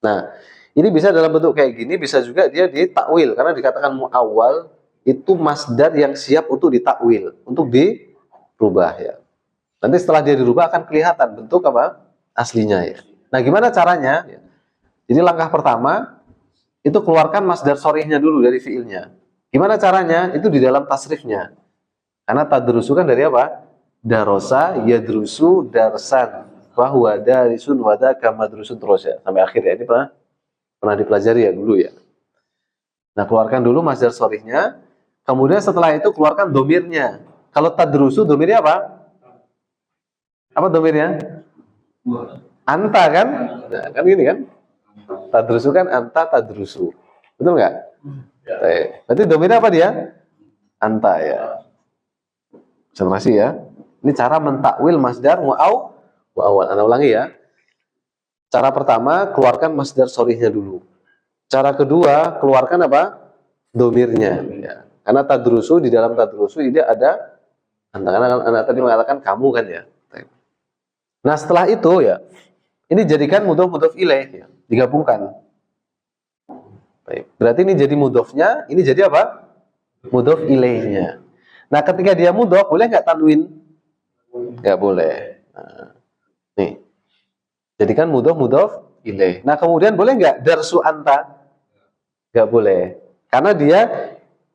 Nah, ini bisa dalam bentuk kayak gini, bisa juga dia ditakwil karena dikatakan muawwal itu masdar yang siap untuk ditakwil, untuk dirubah ya. Nanti setelah dia dirubah akan kelihatan bentuk apa? Aslinya ya. Nah, gimana caranya? Jadi langkah pertama itu keluarkan masdar sorihnya dulu dari fiilnya. Gimana caranya? Itu di dalam tasrifnya. Karena tadrusu kan dari apa? Darosa, yadrusu, darsan. Bahwa darisun wada kamadrusun terus ya. Sampai akhir ya. Ini pernah dipelajari ya dulu ya. Nah, keluarkan dulu masdar sorihnya. Kemudian setelah itu keluarkan domirnya. Kalau tadrusu, domirnya apa? Apa domirnya? Anta kan? Nah, kan gini kan? Tadrusu kan anta tadrusu. Betul nggak? Ya. Berarti domirnya apa dia? Anta ya. Konsentrasi ya. Ini cara mentakwil masdar muawwal. Anda ulangi ya. Cara pertama, keluarkan masdar sorihnya dulu. Cara kedua, keluarkan apa? Domirnya. Ya. Karena tadrusu, di dalam tadrusu ini ada anta. Karena anda tadi mengatakan kamu kan ya. Nah setelah itu ya, ini jadikan mudhof ilaih ya, digabungkan. Baik. Berarti ini jadi mudhofnya, ini jadi apa? Mudhof ilaihnya. Nah ketika dia mudhof, boleh nggak tanwin? Nggak boleh. Nah, nih, jadikan mudhof ilaih. Nah kemudian boleh nggak darsu anta? Nggak boleh. Karena dia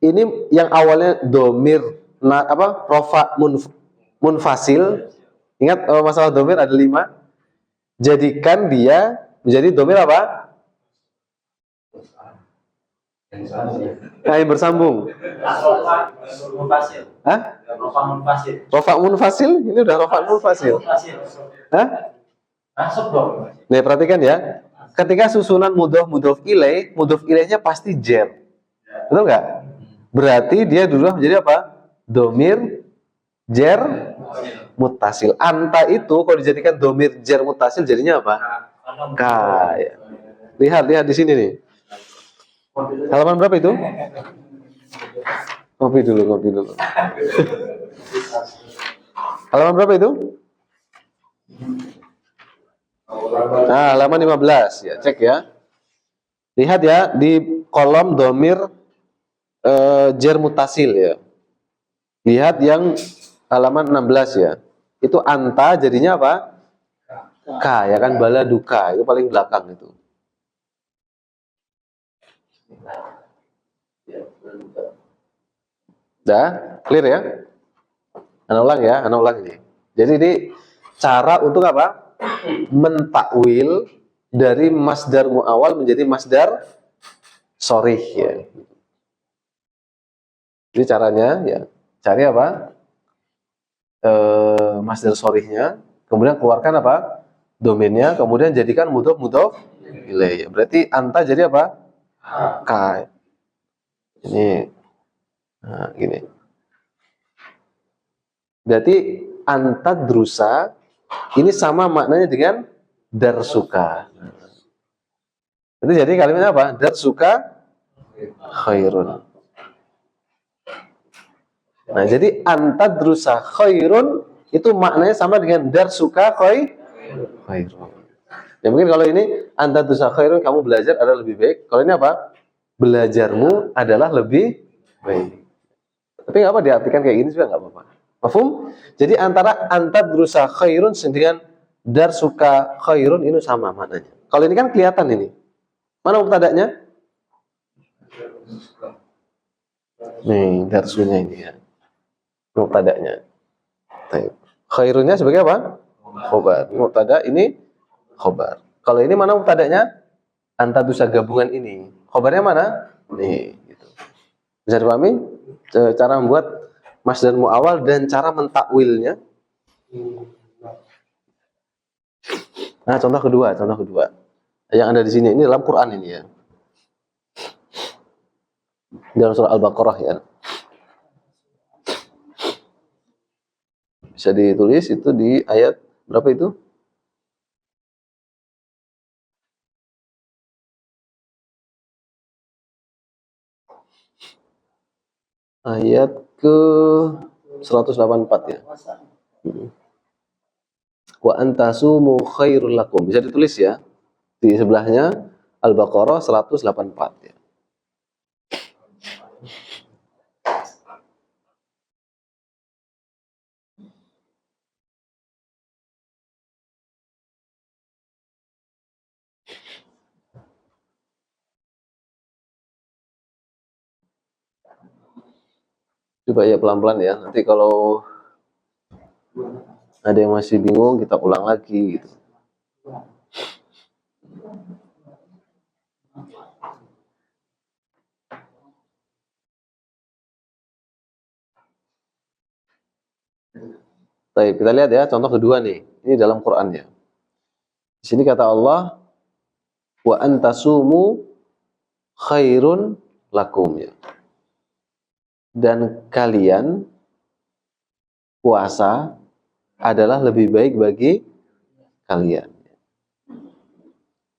ini yang awalnya domir, rofa munfasil. Ingat masalah domir ada 5. Jadikan dia menjadi domir apa? Yang bersambung. Hah? Rofa munfasil? Ini udah rofa munfasil. Hah? Nih perhatikan ya. Ketika susunan mudhof ilaihnya pasti jer. Betul nggak? Berarti dia dulu menjadi apa? Domir jer mutasil. Anta itu kalau dijadikan domir jer mutasil jadinya apa? Ka. Ya. Lihat di sini nih. Halaman berapa itu? Kopi dulu. Halaman berapa itu? Nah, halaman 15 ya, cek ya. Lihat ya di kolom domir jer mutasil ya. Lihat yang halaman 16 ya. Itu anta jadinya apa? Ka ya kan, bala duka itu paling belakang itu. Dah, clear ya? Ana ulang ini. Jadi ini cara untuk apa? Mentakwil dari masdar muawwal menjadi masdar sorih ya. Jadi caranya ya, cari apa? Masdar sorihnya, kemudian keluarkan apa? Domainnya, kemudian jadikan mudhof ilaih. Berarti anta jadi apa? Ka. Ini, nah, gini. Berarti anta drusa ini sama maknanya dengan darsuka. Jadi kalimatnya apa? Darsuka khairun. Nah, jadi anta drusa khairun itu maknanya sama dengan darsuka khairun. Ya mungkin kalau ini anta drusa khairun, kamu belajar adalah lebih baik. Kalau ini apa? Belajarmu adalah lebih baik. Tapi nggak apa diartikan kayak gini juga nggak apa-apa. Mafhum? Jadi antara antadrusa khairun dengan darsuka khairun ini sama maknanya. Kalau ini kan kelihatan ini. Mana mubtada'nya? Nih, darsunya ini ya. Mubtada'nya. Khairunnya sebagai apa? Khobar. Mubtada ini khobar. Kalau ini mana mubtada'nya? Antadrusa gabungan ini. Khobarnya mana? Nih, gitu. Bisa dipahami? Cara membuat masdar mu'awwal dan cara mentakwilnya. Nah, contoh kedua. Yang ada di sini ini dalam Quran ini ya. Dalam surah Al-Baqarah ya. Bisa ditulis itu di ayat berapa itu? Ayat ke 184 ya. Wa antasumu khairul lakum. Bisa ditulis ya. Di sebelahnya Al-Baqarah 184 ya. Coba ya pelan-pelan ya. Nanti kalau ada yang masih bingung kita ulang lagi gitu. Baik, kita lihat ya contoh kedua nih. Ini dalam Quran ya. Di sini kata Allah wa antasumu khairun lakum ya. Dan kalian puasa adalah lebih baik bagi kalian.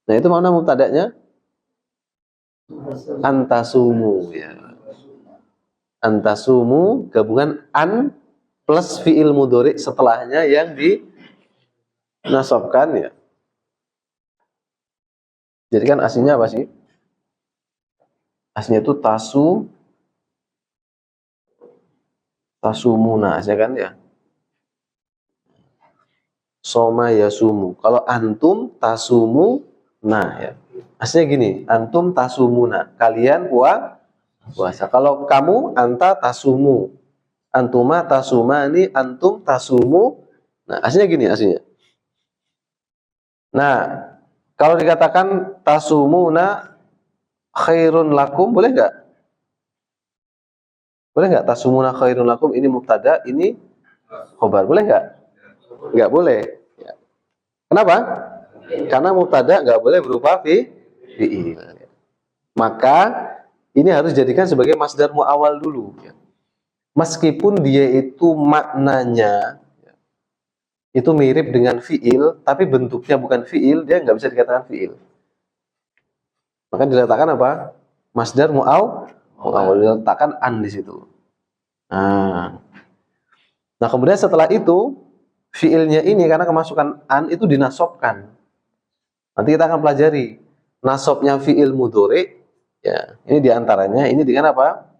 Nah, itu mana mubtada'nya? Antasumu ya. Antasumu gabungan an plus fi'il mudhari setelahnya yang dinasabkan ya. Jadi kan aslinya apa sih? Aslinya itu tasumuna, ya kan ya? Soma yasumu. Kalau antum tasumu, nah ya. Aslinya gini, antum tasumuna. Kalian puasa. Kalau kamu anta tasumu. Antuma tasumani, antum tasumu. Nah, aslinya gini aslinya. Nah, kalau dikatakan tasumuna khairun lakum, boleh nggak? Boleh nggak? Tasumuna khairun lakum ini mubtada, ini khobar. Boleh nggak? Nggak boleh. Ya. Kenapa? Karena mubtada nggak boleh berupa fi'il. Maka ini harus dijadikan sebagai masdar mu'awwal dulu. Ya. Meskipun dia itu maknanya itu mirip dengan fi'il, tapi bentuknya bukan fi'il, dia nggak bisa dikatakan fi'il. Maka diletakkan apa? Masdar mu'awwal, diletakkan an di situ. Nah, kemudian setelah itu fi'ilnya ini karena kemasukan an itu dinasobkan. Nanti kita akan pelajari nasobnya fi'il mudhari. Ya, ini diantaranya ini dengan apa?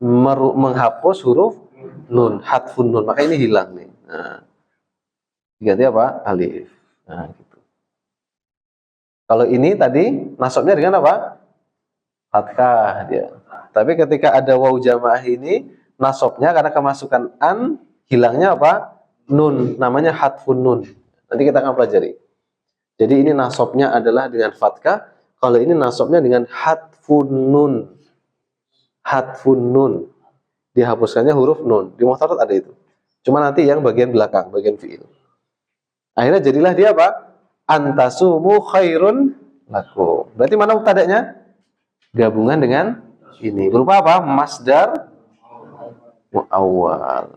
Menghapus huruf nun, hadfun nun. Maka ini hilang nih. Nah, diganti apa? Alif. Nah, gitu. Kalau ini tadi nasabnya dengan apa? Fathah dia. Tapi ketika ada waw jamaah ini nasabnya karena kemasukan an hilangnya apa? Nun. Namanya hadfun nun. Nanti kita akan pelajari. Jadi ini nasabnya adalah dengan fathah. Kalau ini nasabnya dengan hadfun nun. Hadfun nun. Dihapuskannya huruf nun. Di muhtarat ada itu. Cuma nanti yang bagian belakang, bagian fi'il. Akhirnya jadilah dia apa? Antasumu khairun lakum. Berarti mana mubtada'nya? Gabungan dengan ini. Berupa apa? Masdar mu'awwal.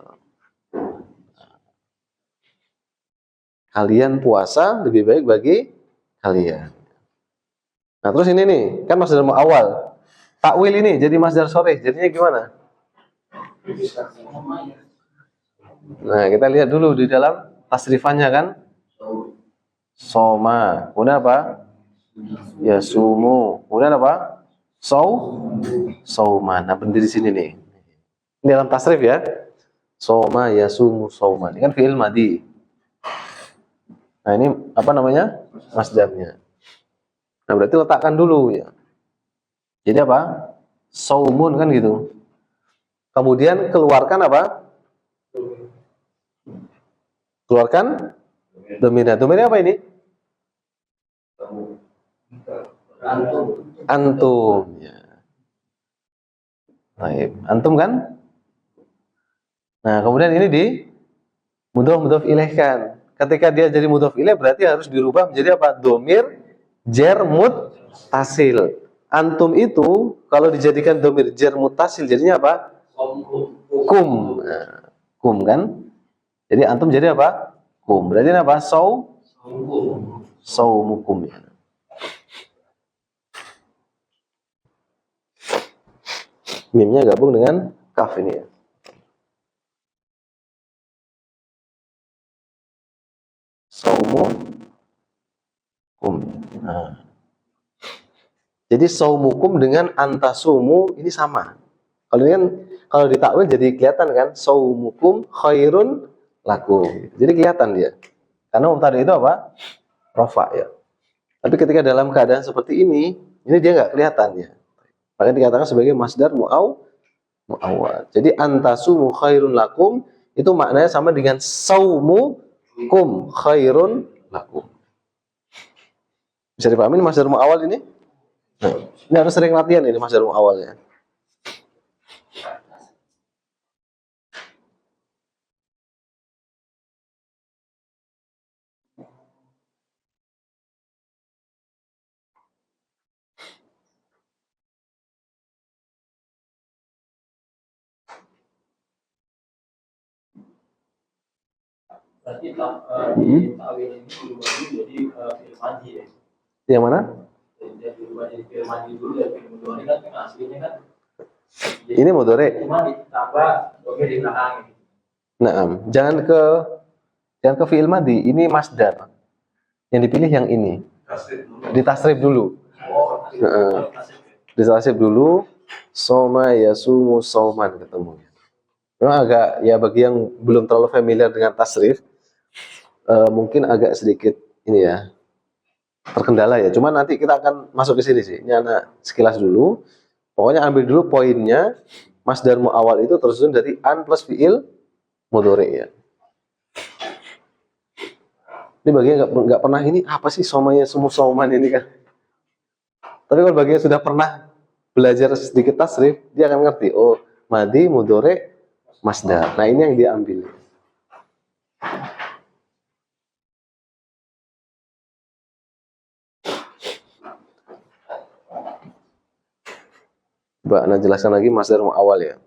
Kalian puasa lebih baik bagi kalian. Nah, terus ini nih, kan masdar mu'awwal. Takwil ini jadi masdar sharih. Jadinya gimana? Nah, kita lihat dulu di dalam tasrifannya kan. Soma, kemudian apa? Yasumu, kemudian apa? Sauman. Nah, berdiri di sini nih. Ini dalam tasrif ya. Soma yasumu sauman. Ini kan fi'il madhi. Nah, ini apa namanya? Masdarnya. Nah, berarti letakkan dulu ya. Jadi apa? Saumun kan gitu. Kemudian keluarkan apa? Keluarkan domirnya. Domirnya apa ini? Antum. Ya. Baik. Antum kan? Nah, kemudian ini di mudhof ilaihkan. Ketika dia jadi mudhof ilaih berarti harus dirubah menjadi apa? Domir jar muttasil. Antum itu kalau dijadikan domir jar muttasil jadinya apa? Kum. Nah, kum kan? Jadi antum jadi apa? Kum. Berarti apa? Saumukum ya. Mimnya gabung dengan kaf ini ya. Saumukum. Nah. Jadi saumukum dengan antasumu ini sama. Kalau ini kan kalau ditakwil jadi kelihatan kan saumukum khairun lakum. Jadi kelihatan dia. Karena mubtada itu apa? Rafa ya. Tapi ketika dalam keadaan seperti ini dia nggak kelihatan ya. Makanya dikatakan sebagai masdar muawwal. Jadi antasumu khairun lakum itu maknanya sama dengan saumukum khairun lakum. Bisa dipahami masdar muawwal ini? Nah, ini harus sering latihan ini masdar muawwalnya. Berarti ta'wil ini berubah jadi fi'il madhi ya. Yang mana? Jadi berubah jadi fi'il madhi dulu ya, fi'il mudhari kan aslinya kan. Ini mudhari. Cuma ditambah domir di belakang. Nah, jangan ke fi'il madhi, ini masdar. Yang dipilih yang ini. Ditasrif dulu. Ditasrif dulu. Soma yasumu sauman ketemu. Memang agak ya bagi yang belum terlalu familiar dengan tasrif, mungkin agak sedikit ini ya terkendala ya. Cuma nanti kita akan masuk ke sini sih. Ini anak sekilas dulu. Pokoknya ambil dulu poinnya. Masdar muawwal itu tersusun dari an plus fi'il mudhari ya. Ini bagi yang nggak pernah ini apa sih somanya semua sauman ini kan. Tapi kalau bagi yang sudah pernah belajar sedikit tasrif, dia akan ngerti. Oh, madhi, mudhari, masdar. Nah, ini yang diambil. Coba Anda jelaskan lagi masdar muawwal ya.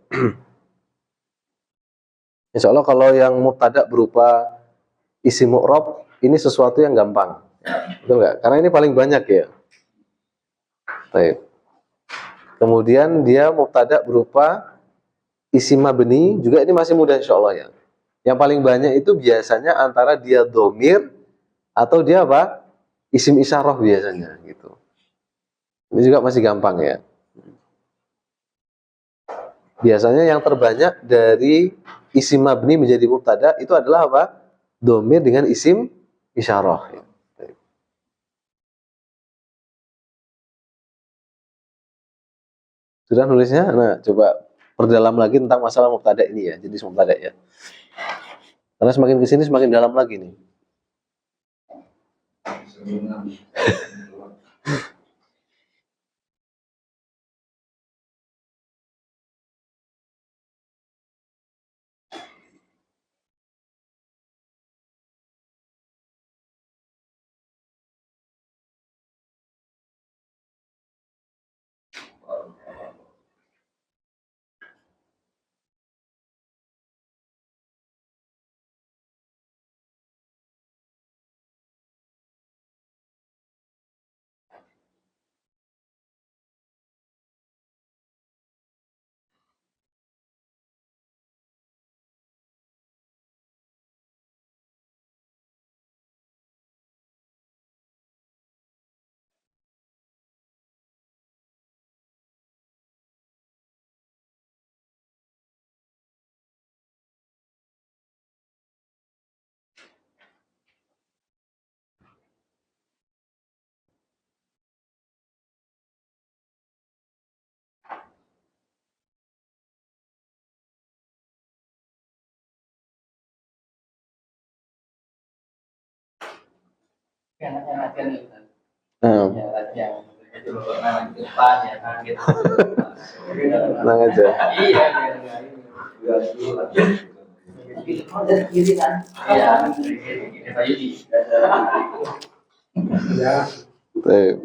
Insya Allah kalau yang mubtada berupa isim mu'rab ini sesuatu yang gampang. Betul nggak? Karena ini paling banyak ya. Baik. Kemudian dia mubtada berupa isim mabni juga ini masih mudah insya Allah ya. Yang paling banyak itu biasanya antara dia domir atau dia apa? Isim isyarah biasanya gitu. Ini juga masih gampang ya. Biasanya yang terbanyak dari isim mabni menjadi mubtada itu adalah apa? Domir dengan isim isyarah. Ya. Sudah nulisnya? Nah, coba perdalam lagi tentang masalah mubtada ini ya, jenis mubtada ya. Karena semakin kesini semakin dalam lagi nih. Yang latihan itu. Nah, Ya latihan. Itu pernah di depan ya kan gitu. tenang aja. Iya dia kiri kan. Iya. Kita jadi. Ya. Baik.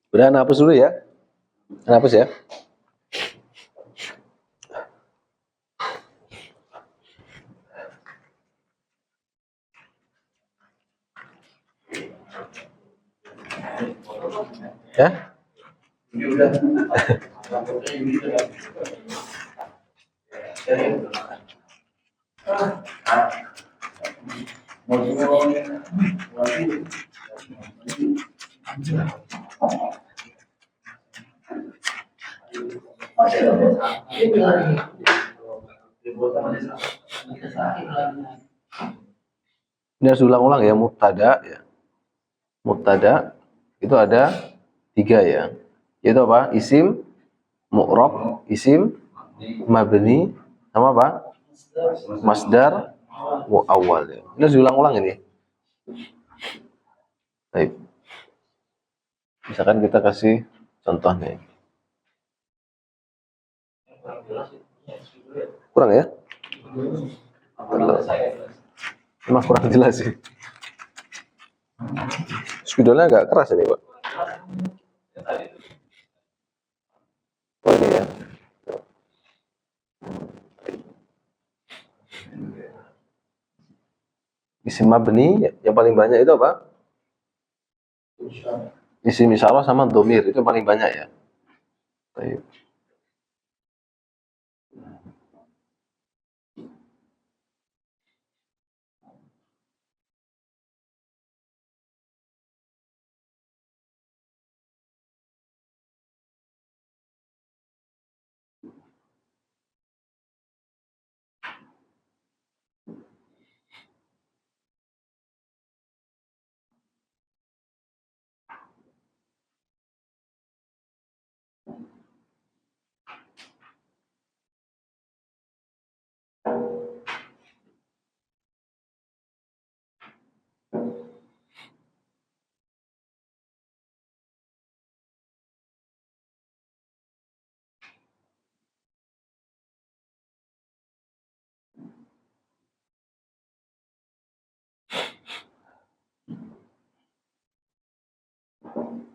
Udah hapus dulu ya. Hapus ya. Ya? Ini harus ulang-ulang ya, mubtada ya. Mubtada itu ada 3 ya. Yaitu apa? Isim, mu'rab, isim, mabni, sama apa? Masdar, wa awal ya. Ini harus diulang-ulang ini. Baik. Misalkan kita kasih contohnya. Kurang ya? Emang kurang jelas sih. Spidolnya agak keras ini, Pak. Oh ini ya. Isim mabni yang paling banyak itu apa? Isim isyarah sama dhamir itu paling banyak ya. Baik.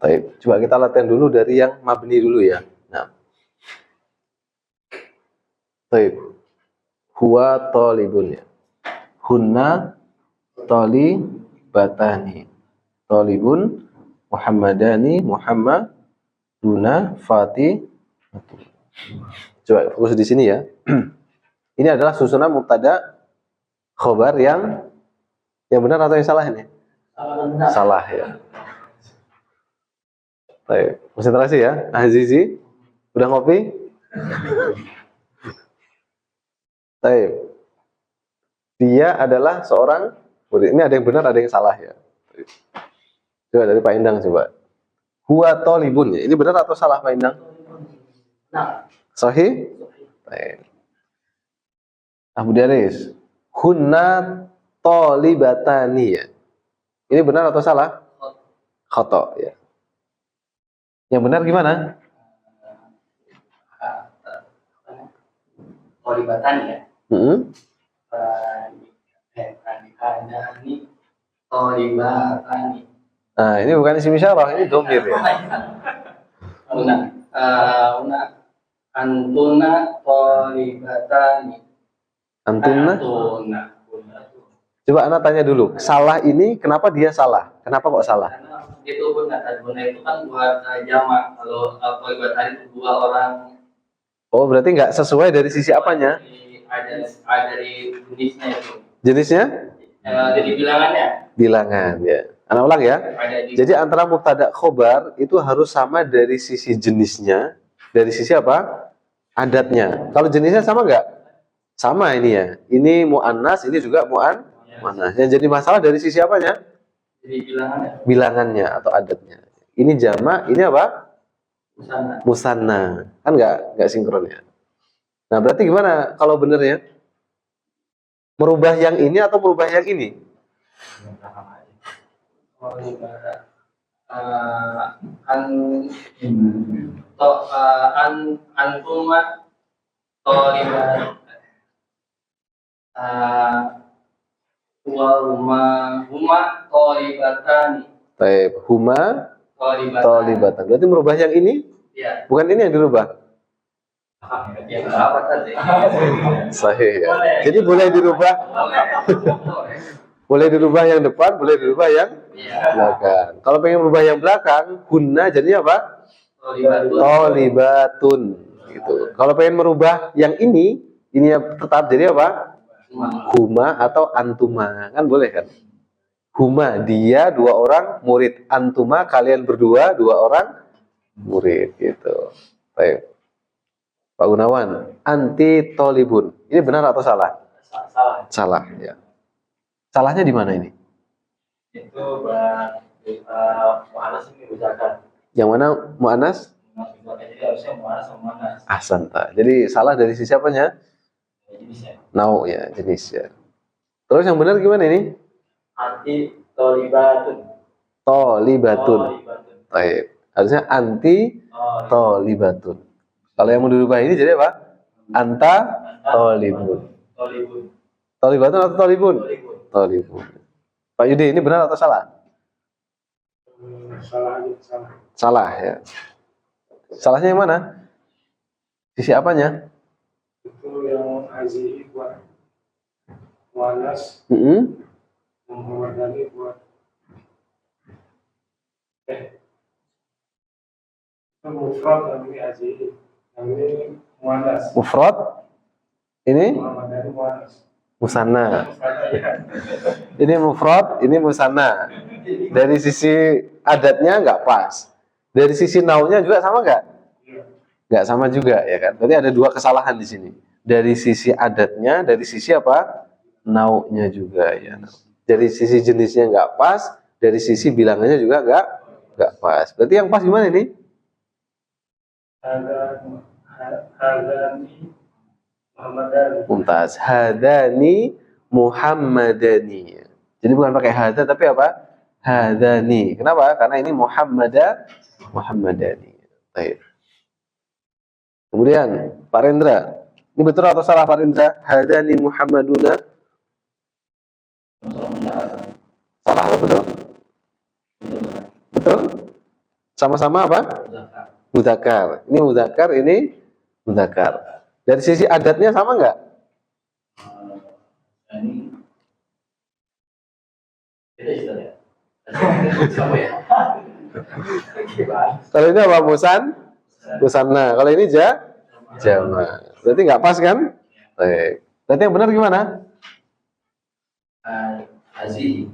Baik, coba kita latihan dulu dari yang mabni dulu ya. Nah. Baik. Huwa talibun ya. Hunna talibatani. Talibun Muhammadani, Muhammaduna, Fati. Coba fokus di sini ya. Ini adalah susunan mubtada khobar yang benar atau yang salah ini? Salah ya. Baik, konsentrasi ya. Azizi, udah ngopi? Baik. Dia adalah seorang murid. Ini ada yang benar, ada yang salah ya. Coba dari Pak Endang coba. Huwa talibun ya. Ini benar atau salah Pak Endang? Nah. Sahih? Baik. Abu Daris. Hunna talibatani ya. Ini benar atau salah? Khoto ya. Yang benar gimana? Talibatan ya. Talibatani. Nah, ini bukan isim isyarah, ini dhamir ya. Antuna talibatani. Antuna. Coba Anda tanya dulu, salah ini kenapa dia salah? Kenapa kok salah? Karena itu benar, itu kan buat jamak. Kalau talibatani itu 2 orang. Oh, berarti nggak sesuai dari sisi apanya? Ada dari jenisnya itu. Jenisnya? Jadi bilangannya. Bilangan ya. Anda ulang ya. Jadi antara mubtada khobar itu harus sama dari sisi jenisnya, dari sisi apa? Adatnya. Kalau jenisnya sama nggak? Sama ini ya. Ini mu'annas, ini juga mu'annas. Yang jadi masalah dari sisi apanya? Jadi bilangannya bilangannya atau adatnya. Ini jamak, ini apa? sana. Musanna. Kan nggak sinkron ya. Nah, berarti gimana kalau bener ya? Merubah yang ini atau merubah yang ini? Oh, ibarat an to antuma tolibat huma tolibatani Taib huma tolibatan. Berarti merubah yang ini? ya Bukan ini yang dirubah. ya apa tadi Sahih ya. Jadi boleh dirubah, boleh dirubah yang depan, boleh dirubah yang belakang. Kalau pengen merubah yang belakang, hunna jadinya apa? Tolibatun. Gitu. Kalau pengen merubah yang ini tetap jadi apa? Huma atau antuma. Kan boleh kan? Huma, dia 2 orang murid. Antuma, kalian berdua 2 orang murid. Gitu. Baik. Pak Gunawan, anti tolibun. Ini benar atau salah? Salah, ya. Salahnya di mana ini? itu Mu'anas ini usahakan Yang mana mu'anas? jadi harusnya Mu'anas sama Mu'anas Ahsanta. Jadi salah dari sisi apanya? jenisnya Nau ya, jenis ya. Terus yang benar gimana ini? anti tolibatun Tolibatun. Baik. Harusnya anti tolibatun. Kalau yang mau dirubah ini jadi apa? Anta tolibun. Tolibatun atau tolibun? Tolibun. Pak Yudi, ini benar atau salah? Salah ya. Salahnya yang mana? Sisi apanya? Itu yang Aziz buat Mu'anas, Muhammad Ali buat itu mufrad, yang ini Aziz, yang ini Mu'anas, Mufrad. Ini Muhammad Ali Mu'anas. musanna. Ini mufrad, ini musanna. Dari sisi adatnya nggak pas. Dari sisi naunya juga sama nggak? Nggak sama juga ya kan? Berarti ada 2 kesalahan di sini. Dari sisi adatnya, dari sisi apa? Naunya juga ya. Dari sisi jenisnya nggak pas, dari sisi bilangannya juga nggak pas. Berarti yang pas gimana ini? Hadani Muhammadani. Mumtaz. Hadani Muhammadani. Jadi bukan pakai hada tapi apa? Hadani. Kenapa? Karena ini Muhammadani. Baik. Kemudian Pak Rendra, ini betul atau salah Pak Rendra? Hadani Muhammaduna. Salah atau betul? Betul? Sama-sama apa? Mudzakkar. Ini mudzakkar, ini mudzakkar. Dari sisi adatnya sama nggak? ini beda ya sama ya Kalau ini apa? Musanna. Kalau ini jama. Berarti nggak pas kan? Baik. Berarti yang benar gimana? Aziz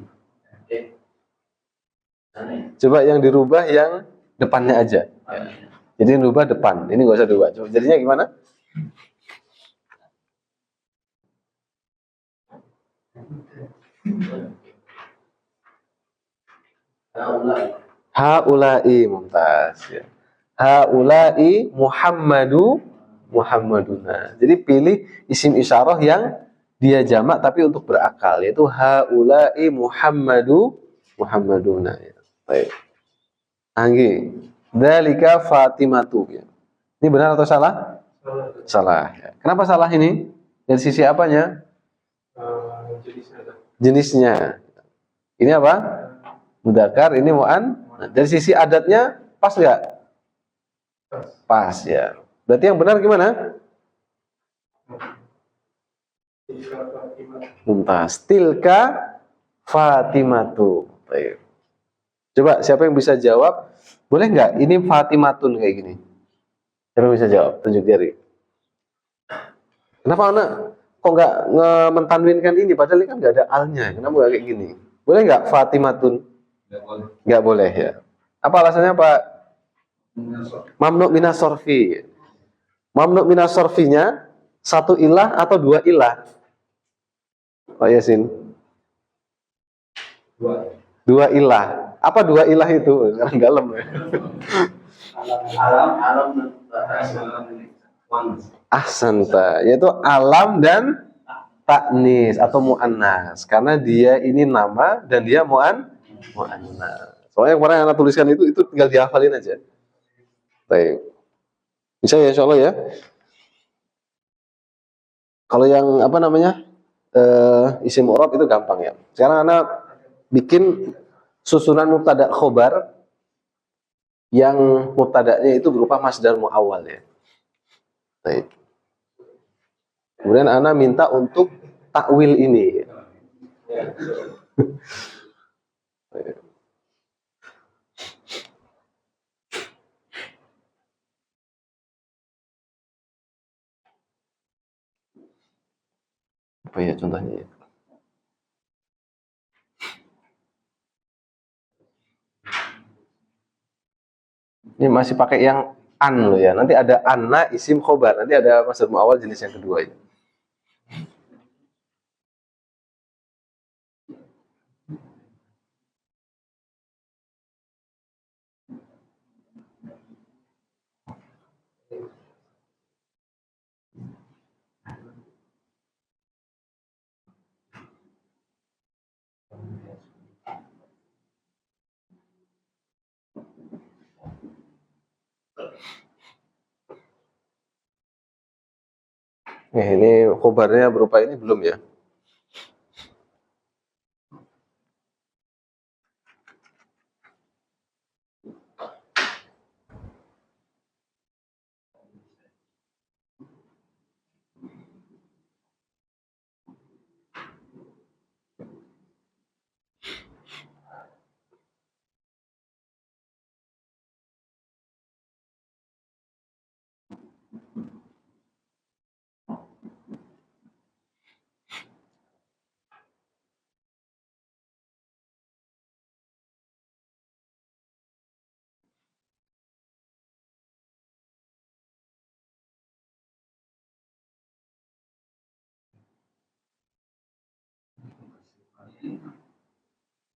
Coba yang dirubah yang depannya aja. Jadi yang dirubah depan. Ini nggak usah dirubah. Coba jadinya gimana? Haulai mumtaz ya. Haulai Muhammaduna. Jadi pilih isim isyarah yang dia jamak tapi untuk berakal, yaitu haulai Muhammaduna ya. Baik. Anggi, dzalika Fatimatu ya. Ini benar atau salah? Salah ya. Kenapa salah ini? Dari sisi apanya? Jenisnya. Ini apa? Mudzakkar, ini mu'an. Nah, dari sisi adatnya pas nggak? Pas ya. Berarti yang benar gimana? Mumtaz. Tilka Fatimatu. Baik. Coba siapa yang bisa jawab? Boleh nggak? Ini Fatimatun kayak gini. Siapa yang bisa jawab? Tunjuk jari. Kenapa anak kok nggak mentanwinkan ini? Padahal ini kan nggak ada alnya. Kenapa nggak kayak gini? Boleh nggak Fatimatun? Nggak boleh ya. Apa alasannya Pak? Mamnu minas sorfi. Mamnu minas sorfinya 1 ilah atau 2 ilah? Pak Yasin? Dua ilah. Apa dua ilah itu? Sekarang dalam ya. Alam dan Ahsanta, yaitu alam dan taknis atau muannas. Karena dia ini nama dan dia muannas. Soalnya yang kemarin yang anak tuliskan itu tinggal dihafalin aja. Baik. Bisa ya insyaallah ya. Kalau yang apa namanya? Isim mu'rab itu gampang ya. Sekarang anak bikin susunan mubtada khobar yang mubtada'nya itu berupa masdar muawwal ya. Baik. Kemudian ana minta untuk takwil ini. Apa ya contohnya ya? Ini masih pakai yang an loh ya. Nanti ada anna isim khobar. Nanti ada masdar muawwal jenis yang kedua ya. Ini khobarnya berupa ini belum ya?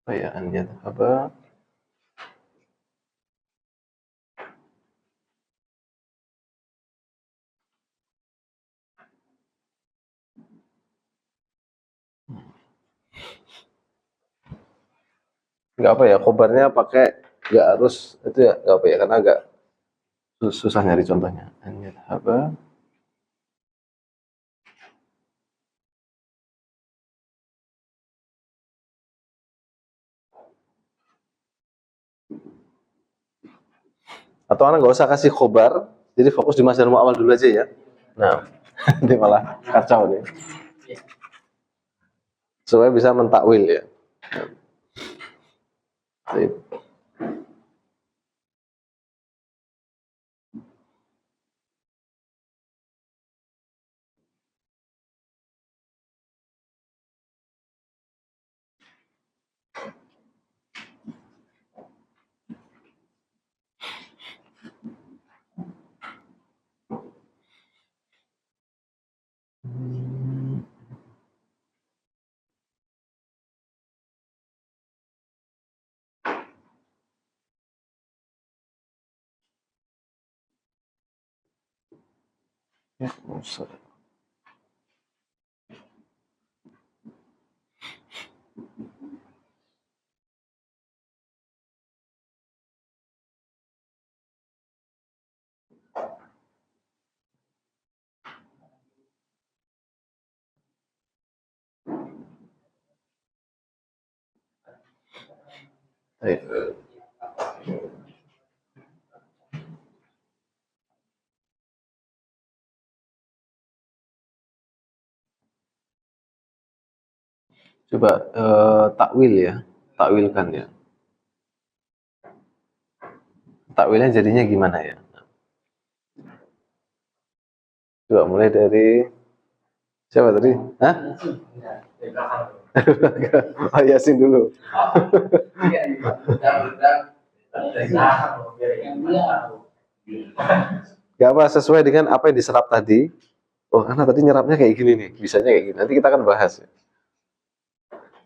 Apa ya anjat apa? Nggak apa ya, khobarnya pakai nggak harus itu ya, nggak apa ya, karena agak susah nyari contohnya. Anjat apa? Atau anak nggak usah kasih khobar, jadi fokus di masdar muawwal dulu aja ya. Nah, nanti malah kacau nih. Supaya bisa mentakwil ya. Baik. Ya, usah. Baik. Coba takwil ya, takwilkan ya. Takwilnya jadinya gimana ya? Coba mulai dari siapa tadi? Hah? Oh, Yasin dulu. Gak apa, sesuai dengan apa yang diserap tadi. Oh, karena tadi nyerapnya kayak gini nih, bisanya kayak gini. Nanti kita akan bahas. Ya.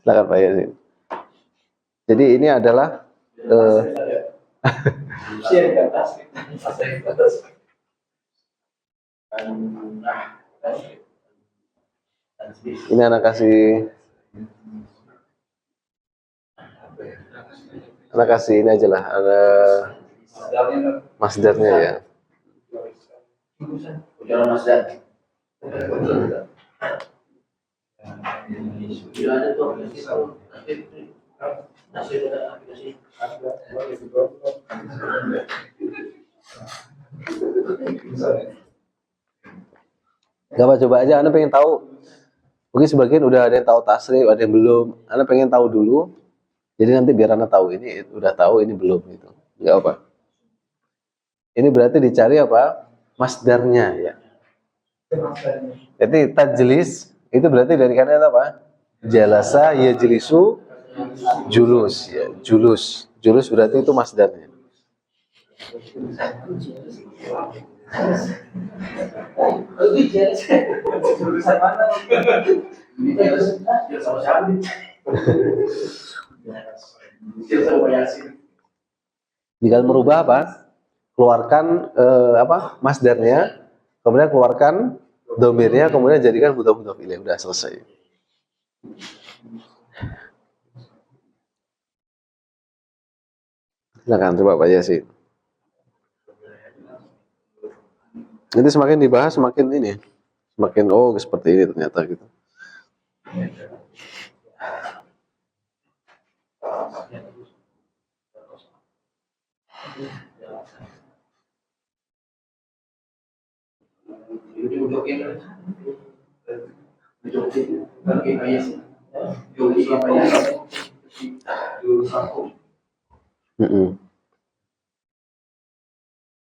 Silakan Pak Yasin. Jadi ini adalah ini anak kasih ini aja lah, ada masdarnya ya. Gak apa, coba aja, Anda pengen tahu. Mungkin sebagian udah ada yang tahu tasrif, ada yang belum. Anda pengen tahu dulu. Jadi nanti biar Anda tahu ini udah tahu, ini belum gitu. Gak apa. Ini berarti dicari apa? Masdarnya ya. Jadi tajlis itu berarti dari kata apa? Jalasa yajlisu julus ya, julus. Julus berarti itu masdarnya. Tinggal merubah apa? Keluarkan apa? Masdarnya, kemudian keluarkan domirnya, kemudian jadikan mudhof ilaih. Udah selesai. Silakan coba Pak Yasin. Nanti semakin dibahas semakin ini, semakin oh seperti ini ternyata gitu.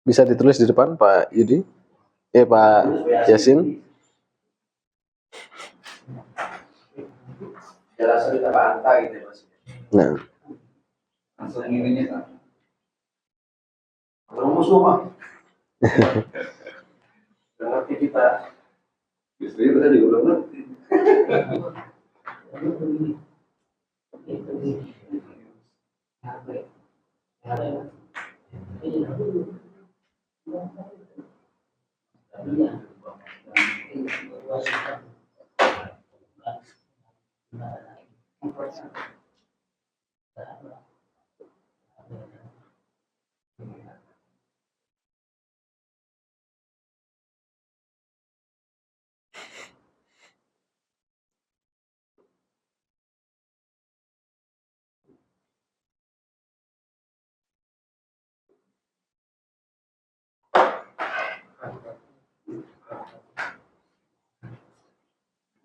Bisa ditulis di depan Pak Yudi, Pak Yasin. Nah. Langsung ininya kan. Rumus mah. Ngerti kita. Justru itu tadi belum ngerti.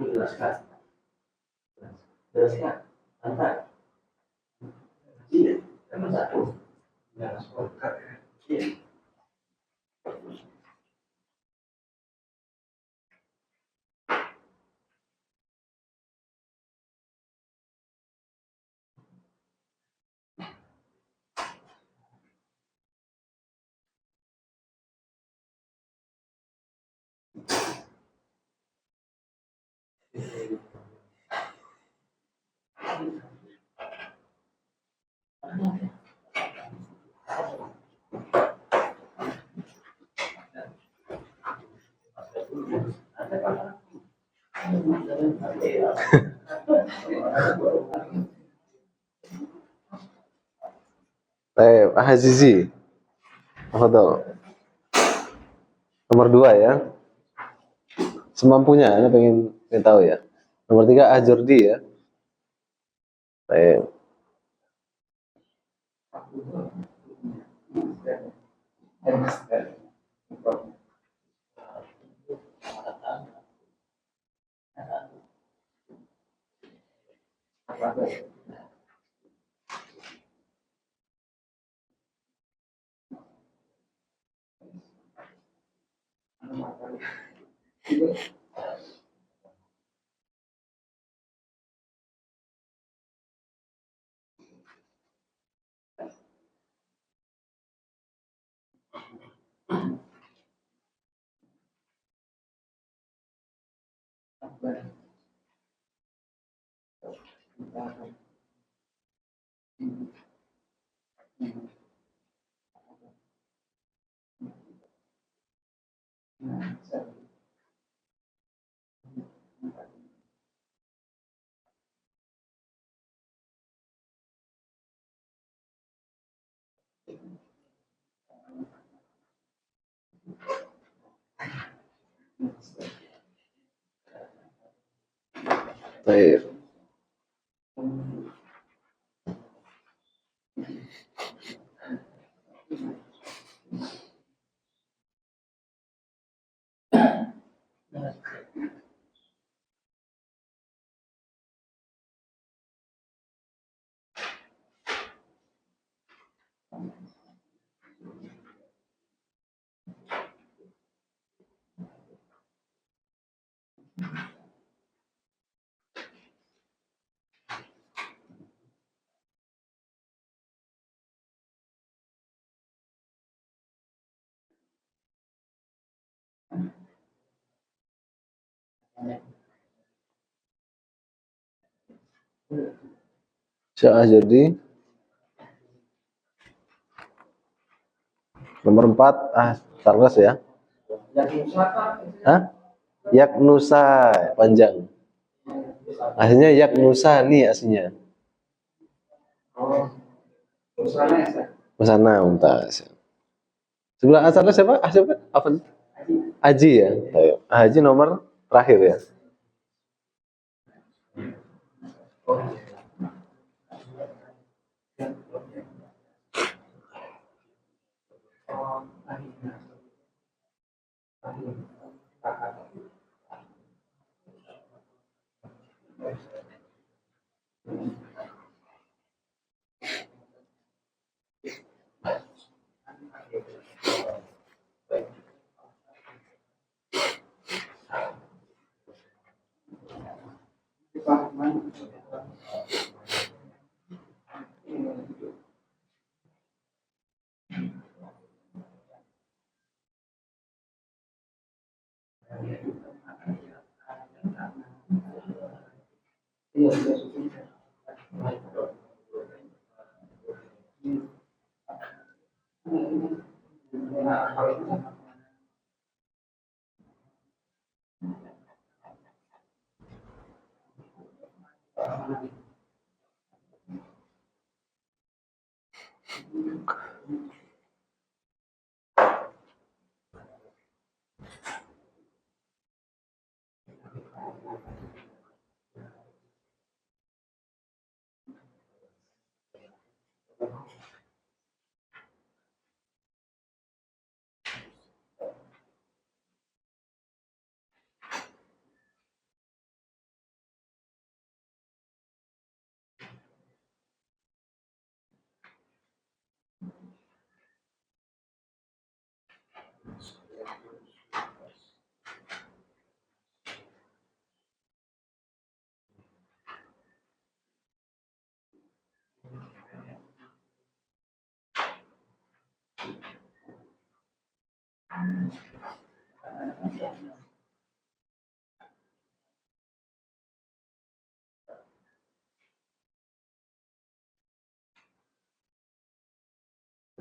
Jelaskan. Antar. Iya, sama satu. Iya. Hazizi, nomor 2 ya, semampunya. Anda pengen tahu ya. Nomor 3 Ajurdi ya. Baik. Jadi nomor 4 Charles ya. Hah? Yaknusa panjang. Aslinya Yaknusa nih aslinya. Musana Mumtaz. Sebelah Charles siapa? Siapa? Apa? Aji ya. Ayo. Haji nomor terakhir ya.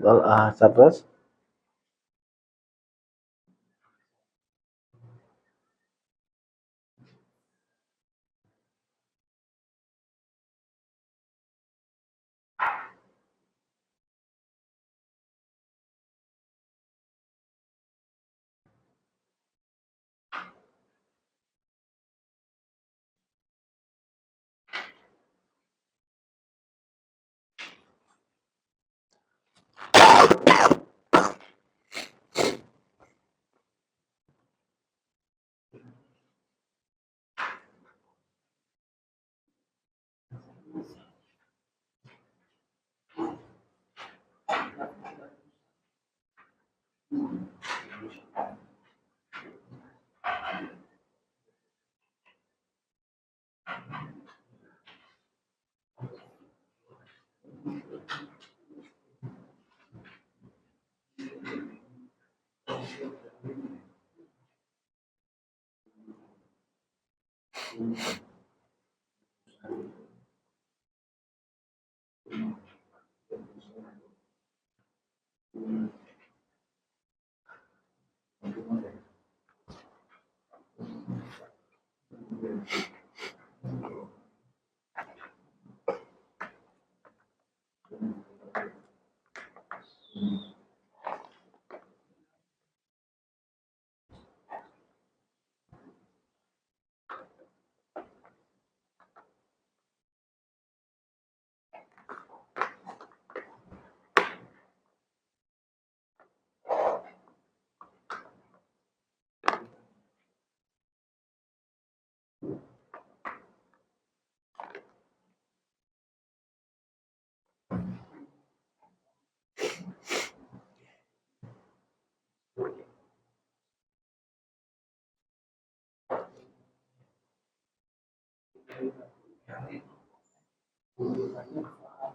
Charles.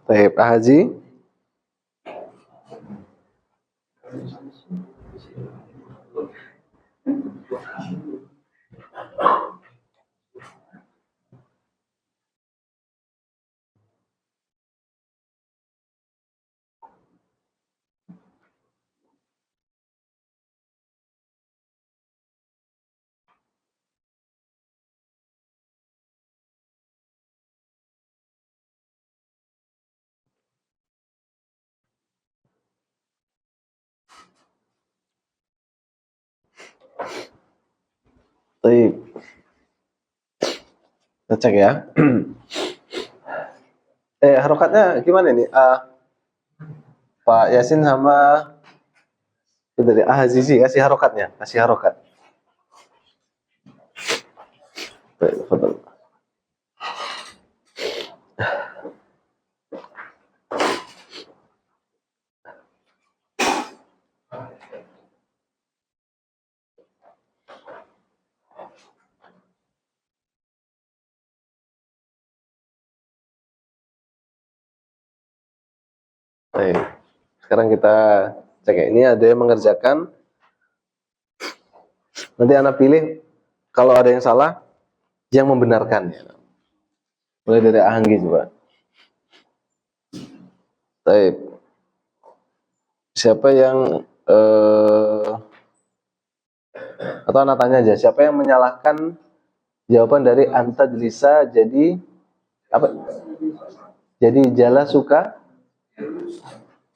Baik, Pak Haji. Baik. Kita cek ya. Harokatnya gimana nih? Pak Yasin sama dari Azizi kasih harokatnya, kasih harokat. Baik, betul. Baik. Sekarang kita cek ya. Ini ada yang mengerjakan. Nanti Anda pilih kalau ada yang salah, yang membenarkan. Ya. Mulai dari Ahanggi juga. Baik. Siapa yang atau Anda tanya aja, siapa yang menyalahkan jawaban dari anta jelisa jadi apa? Jadi jala suka?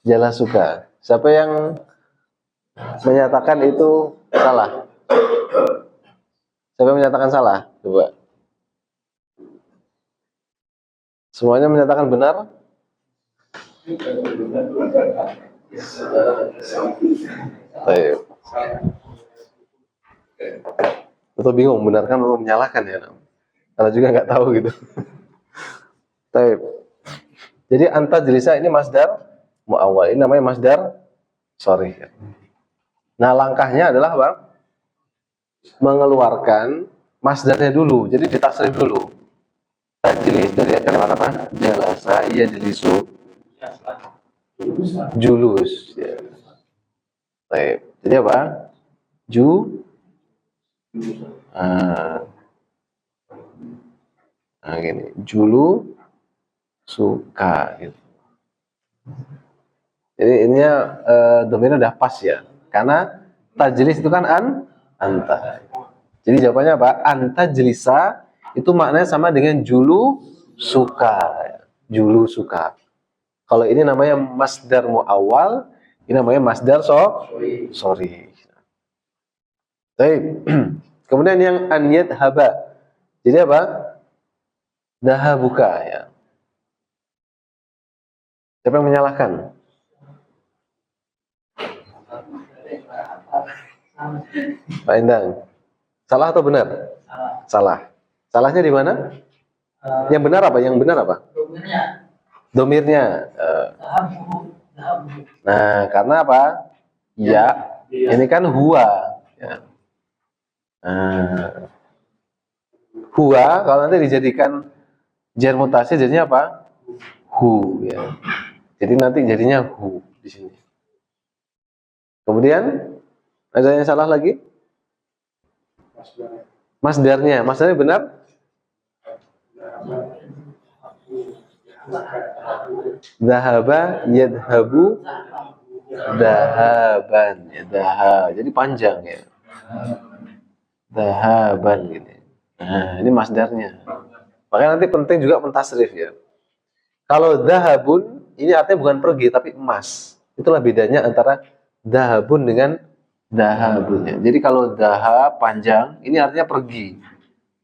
Jala suka. Siapa yang menyatakan itu salah? Siapa yang menyatakan salah? Coba. Semuanya menyatakan benar? Baik. Atau bingung benarkan atau menyalahkan ya? Karena juga nggak tahu gitu. Baik. Jadi anta jelisa ini masdar muawwal. Ini namanya masdar sorry. Nah langkahnya adalah apa? Mengeluarkan masdarnya dulu. Jadi ditasrif dulu. Tajlis dari kalimat apa? Jalasa iya jelisu julus. Ya. Baik. Jadi apa? Nah gini. Julu suka gitu. Jadi ininya domainnya udah pas ya. Karena tajlis itu kan anta. Jadi jawabannya apa? Anta jelisa itu maknanya sama dengan julu suka. Julu suka. Kalau ini namanya masdar muawwal, ini namanya masdar sorry. Baik. Kemudian yang anyat haba. Jadi apa? Dahabuka ya. Siapa yang menyalahkan? Pak Endang. Salah atau benar? Salah. Salahnya di mana? Yang benar apa? Yang benar apa? Domirnya. Nah, karena apa? Ya. Ini kan huwa. Ya. Huwa kalau nanti dijadikan jar mutasi jadinya apa? Hu. Ya. Jadi nanti jadinya hu di sini. Kemudian ada yang salah lagi? Masdarnya benar? Dhahaba yadhabu Dahaban ya, jadi panjang ya. Dahaban gitu. Nah, ini masdarnya. Makanya nanti penting juga mentasrif ya. Kalau dahabun ini artinya bukan pergi tapi emas. Itulah bedanya antara dahabun dengan dahabun ya. Jadi kalau dahab panjang ini artinya pergi.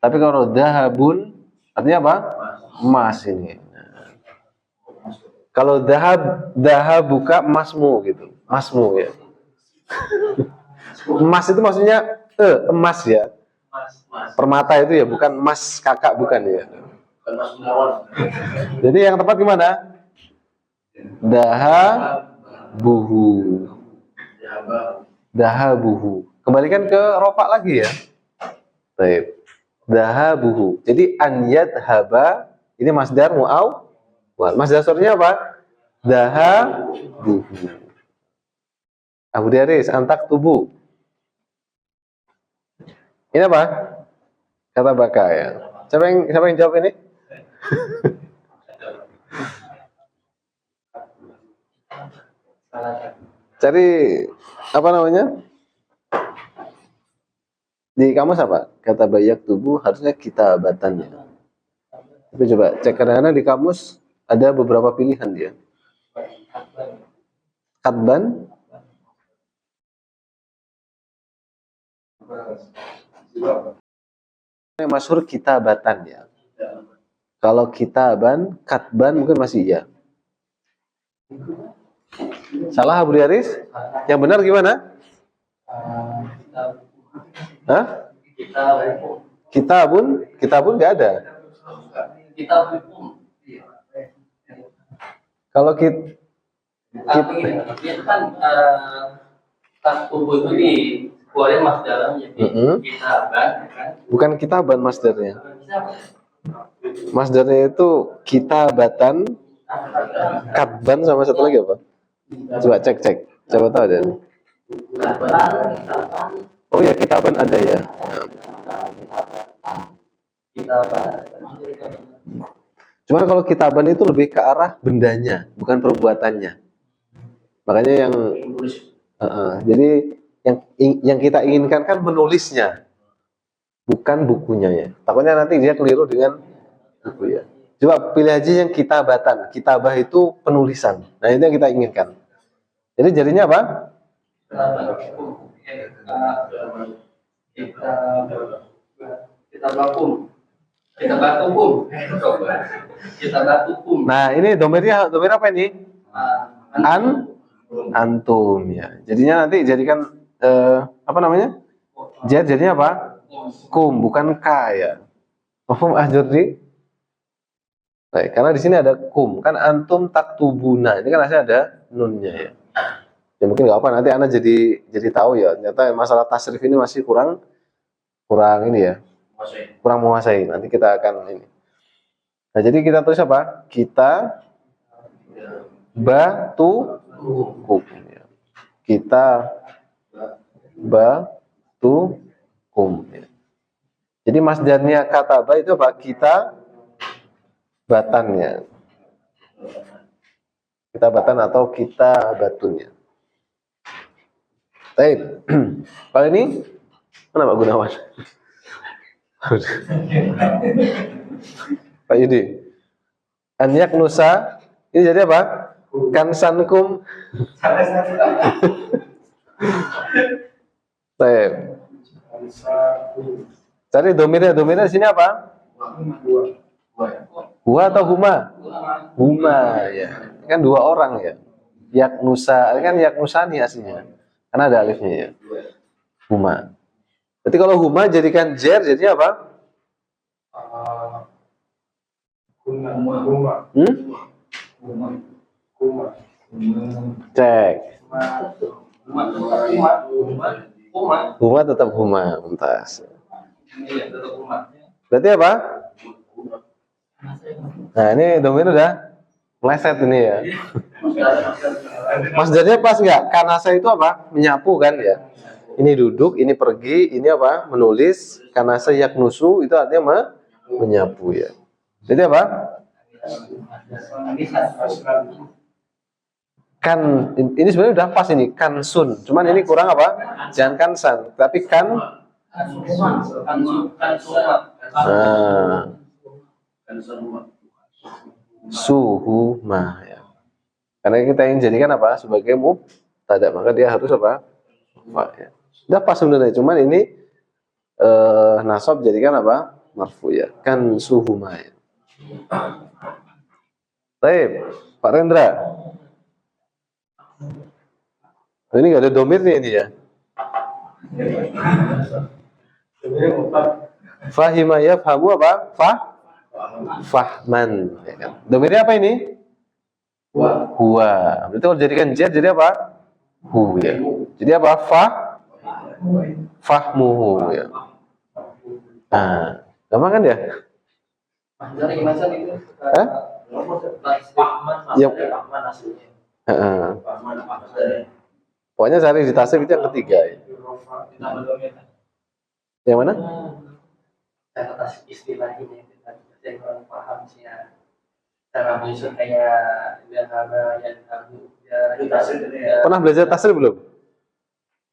Tapi kalau dahabun artinya apa? Emas ini. Nah, kalau dahab buka emasmu gitu. Emasmu ya. Emas itu maksudnya emas ya. Permata itu ya, bukan emas kakak, bukan ya. Jadi yang tepat gimana? Dahabuhu. Dahabuhu. Kembalikan ke rofa lagi ya. Baik. Dahabuhu. Jadi an yadhaba ini masdar mu'aw. Masdar sorenya apa? Dahabuhu. Abu Diaris, antak tubuh. Ini apa? Kata baka ya. Siapa yang jawab ini? Cari apa namanya? Di kamus apa? Kata bayak tubuh harusnya kitabatannya. Tapi coba cek karena di kamus ada beberapa pilihan dia. Katban, yang masyhur kitabatan ya. Kalau kitaban, katban mungkin masih ya. Salah Abu Diaris? Yang benar gimana? Hah? Kitabun nggak ada. Kalau itu kan tas tubuh itu dikeluarin mas dalamnya kitaban kan? Bukan kitaban masdarnya. Masdarnya itu kitabatan, katban sama satu lagi apa? Coba cek. Coba tahu deh. Oh ya, kitaban ada ya. Cuman kalau kitaban itu lebih ke arah bendanya, bukan perbuatannya. Makanya jadi yang kita inginkan kan menulisnya, bukan bukunya ya. Takutnya nanti dia keliru dengan buku ya. Coba pilih aja yang kitabatan. Kitabah itu penulisan. Nah itu yang kita inginkan. Jadi jadinya apa? Nah ini domir apa ini? Antum ya. Jadinya nanti jadikan apa namanya? Jadinya apa? Kum, bukan ka ya. Mafhum Jordi? Baik, karena di sini ada kum, kan antum taktubuna. Ini kan masih ada nunnya ya. Ya mungkin nggak apa, nanti Anda jadi tahu ya. Ternyata masalah tasrif ini masih kurang ini ya. Kurang menguasai. Nanti kita akan ini. Nah, jadi kita tulis apa? Kita batu kum ya. Kita batu kum ya. Jadi masdarnya kata ba itu apa? Kita batannya. Kita batan atau kita batunya. Baik. Kalau ini mana Pak Gunawan? Pak Yudi. Anyak nusa ini jadi apa? Kansankum. Baik. Cari domirnya di sini apa? Huwa atau huma? Huma ya. Kan dua orang ya. Yak nusa, kan yak nusani aslinya. Karena ada alifnya ya. Huma. Berarti kalau huma jadikan jer jadinya apa? Cek. Huma tetap huma, muntas. Berarti apa? Nah ini domir udah meleset ini ya. Masdarnya pas nggak? Kanasa itu apa? Menyapu kan ya. Ini duduk, ini pergi, ini apa? Menulis. Kanasa yaknusu itu artinya menyapu ya. Jadi apa? Kan ini sebenarnya udah pas ini kansun, cuman ini kurang apa? Jangan kansan, tapi kan. Nah, suhu ma ya. Karena kita ingin jadikan apa? Sebagai mubtada, maka dia harus apa? Fa, ya. Udah pas sebenarnya, cuman ini nasab jadikan apa? Marfu ya. Kan suhu ma ya. Baik, Pak Rendra. Ini nggak ada domir nih ini ya. Fahima ya, fahamu apa? Fahman. Ya kan? Domirnya apa ini? Huwa. Berarti kalau jadikan jar jadi apa? Hu ya. Jadi apa? Fahmuhu ya. Nah, gampang kan ya? Hah? Yang pokoknya cari di tasrif itu yang ketiga ya. Yang mana? Atas istilah ini yang kurang paham sih ya. Cara menyusun kayak dahana yang kamu ya. Pernah belajar tasrif belum?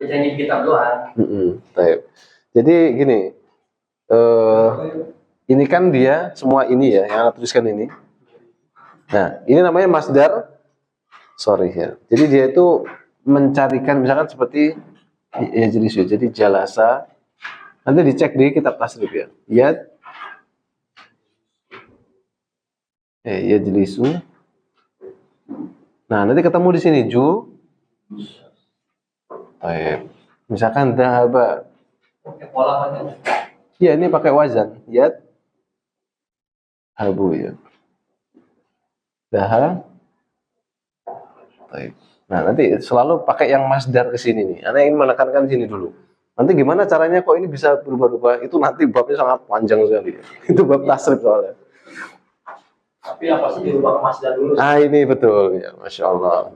Biasanya di kitab doang. Baik. Jadi gini, ini kan dia semua ini ya yang Anda tuliskan ini. Nah, ini namanya masdar. Sorry ya. Jadi dia itu mencarikan misalkan seperti ya jadi jalasa. Nanti dicek di kitab tasrif ya. Ya jelisu. Nah, nanti ketemu di sini baik. Misalkan dahaba. Pola mana? Ya, ini pakai wazan. Habu ya. Baik. Nah, nanti selalu pakai yang masdar ke sini nih. Anda ingin menekankan sini dulu. Nanti gimana caranya kok ini bisa berubah-ubah? Itu nanti babnya sangat panjang sekali. Itu bab tasrif soalnya. Tapi apa sih dirubah ke masdar dulu? Ah, ini betul ya, Masya Allah.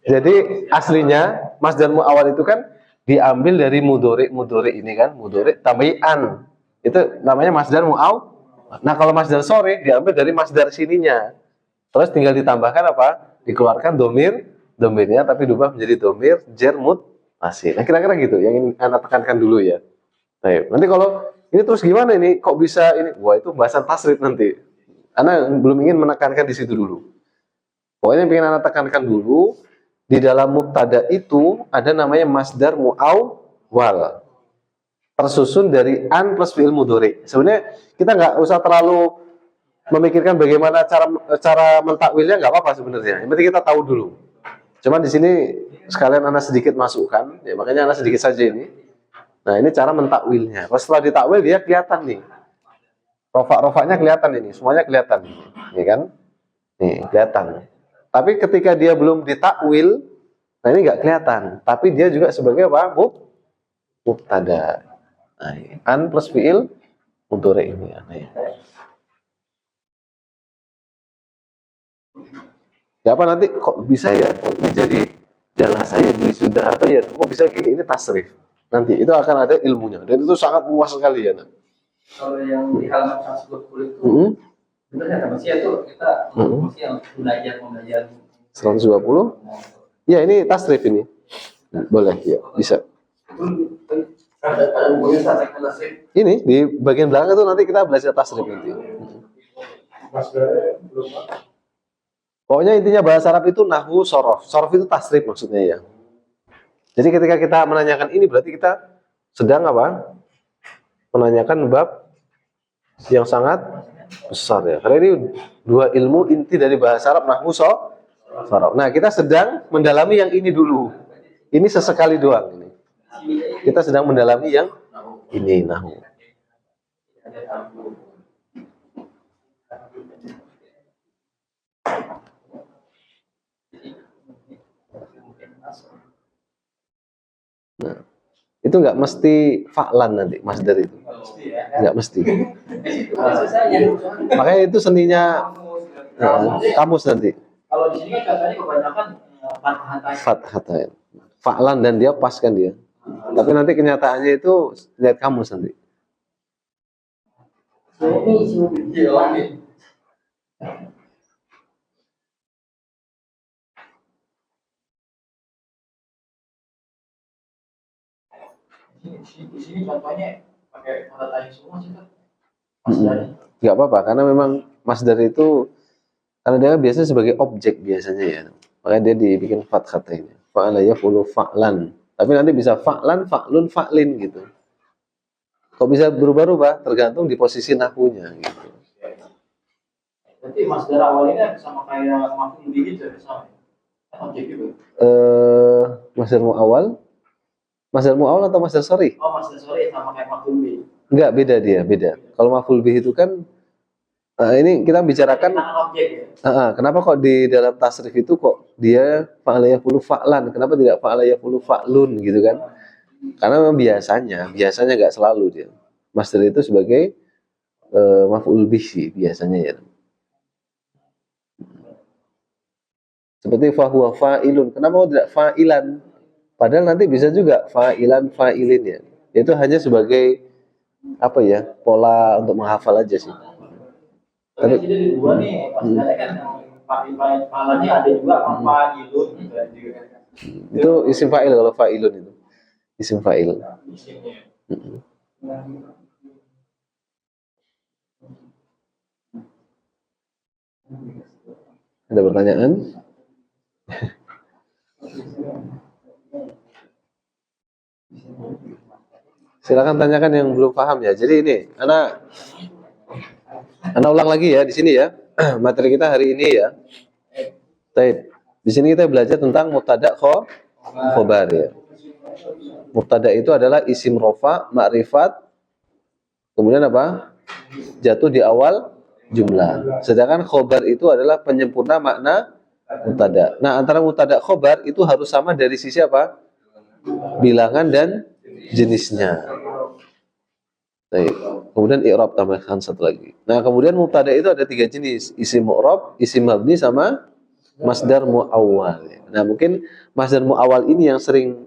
Jadi aslinya masdar mu'awwal itu kan diambil dari mudhari ini kan, mudhari tabi'an. Itu namanya masdar mu'awwal. Nah, kalau masdar sore diambil dari masdar sininya. Terus tinggal ditambahkan apa? Dikeluarkan domirnya tapi diubah menjadi domir jar muttasil. Nah, kira-kira gitu yang ingin Anda tekankan dulu ya. Baik. Nanti kalau ini terus gimana ini? Kok bisa ini? Wah, itu bahasan tasrif nanti. Anda belum ingin menekankan di situ dulu. Pokoknya yang ingin Anda tekankan dulu, di dalam mubtada itu ada namanya masdar mu'awwal. Tersusun dari an plus fi'il mudhari. Sebenarnya kita nggak usah terlalu memikirkan bagaimana cara mentakwilnya, nggak apa-apa sebenarnya. Yang penting kita tahu dulu. Cuman di sini sekalian Anda sedikit masukkan, ya makanya Anda sedikit saja ini. Nah, ini cara mentakwilnya. Kalau setelah ditakwil dia kelihatan nih. Rofa-rofanya kelihatan ini, semuanya kelihatan. Ini kan? Nih, kelihatan. Tapi ketika dia belum ditakwil, nah ini nggak kelihatan. Tapi dia juga sebagai apa? Mubtada. Nah, an plus fi'il mudhari ini. Nah, ya apa nanti kok bisa ya? Kok jadi jalan saya jadi sudah apa ya? Kok bisa kayak ini tasrif? Nanti itu akan ada ilmunya dan itu sangat luas sekali ya. Kalau yang di halaman 120 itu benar ya masih itu kita masih yang belajar 120? Ya, ini tasrif ini. Boleh ya, bisa. Ini di bagian belakang itu nanti kita belajar tasrif nanti. Pokoknya intinya bahasa Arab itu nahwu sorof. Sorof itu tasrif maksudnya ya. Jadi ketika kita menanyakan ini berarti kita sedang apa? Menanyakan bab yang sangat besar ya. Karena ini dua ilmu inti dari bahasa Arab nahwu sorof. Nah, kita sedang mendalami yang ini dulu. Ini sesekali doang ini. Kita sedang mendalami yang ini nahwu. Nah, itu nggak mesti fa'lan nanti masdar itu, nggak mesti. Makanya itu seninya kamus nanti. Kalau di sini kan katanya kebanyakan Fathatain. Fa'lan dan dia pas kan dia. Tapi nanti kenyataannya itu lihat kamus nanti. Di sini contohnya pakai kata lain semua sih kan. Masdar. Nggak apa-apa, karena memang masdar itu karena dia biasanya sebagai objek biasanya ya, makanya dia dibikin fathah ini. Fa'ala yaf'ulu fa'lan. Tapi nanti bisa fa'lan, fa'lun, fa'lin gitu. Kok bisa berubah-ubah? Tergantung di posisi nahwunya gitu. Berarti masdar awalnya sama kayak maf'ul bihi itu sama. Objek juga. Masdar mu'awal? Masdar mu'awal atau masdar sharih? Oh, masdar sorry sama kayak maf'ul bihi. Enggak, beda dia, beda. Kalau maf'ul bihi itu kan ini kita bicarakan Objek ya. kenapa kok di dalam tasrif itu kok dia fa'ala yaf'ulu fa'lan, kenapa tidak fa'ala yaf'ulu fa'lun gitu kan? Karena memang biasanya nggak selalu dia. Masdar itu sebagai maf'ul bihi biasanya ya. Seperti fahuwa fa'ilun, kenapa kok tidak fa'ilan? Padahal nanti bisa juga fa'ilan, fa'ilin ya. Itu hanya sebagai apa ya, pola untuk menghafal aja sih. Tapi jadi dua nih, masdarnya kan fa'ilnya ada juga fa'ilun gitu kan. Itu isim fa'il kalau fa'ilun itu. Isim fa'il. Ada pertanyaan? Silakan tanyakan yang belum paham ya. Jadi ini, anak ulang lagi ya di sini ya. Materi kita hari ini ya. Baik. Di sini kita belajar tentang mubtada khobar ya. Mubtada itu adalah isim rofa, ma'rifat, kemudian apa? Jatuh di awal jumlah. Sedangkan khobar itu adalah penyempurna makna mubtada. Nah, antara mubtada khobar itu harus sama dari sisi apa? Bilangan dan jenisnya. Baik. Kemudian i'rab tambahkan satu lagi. Nah, kemudian mubtada itu ada 3 jenis, isim mu'rab, isim mabni sama masdar mu'awwal. Nah, mungkin masdar mu'awwal ini yang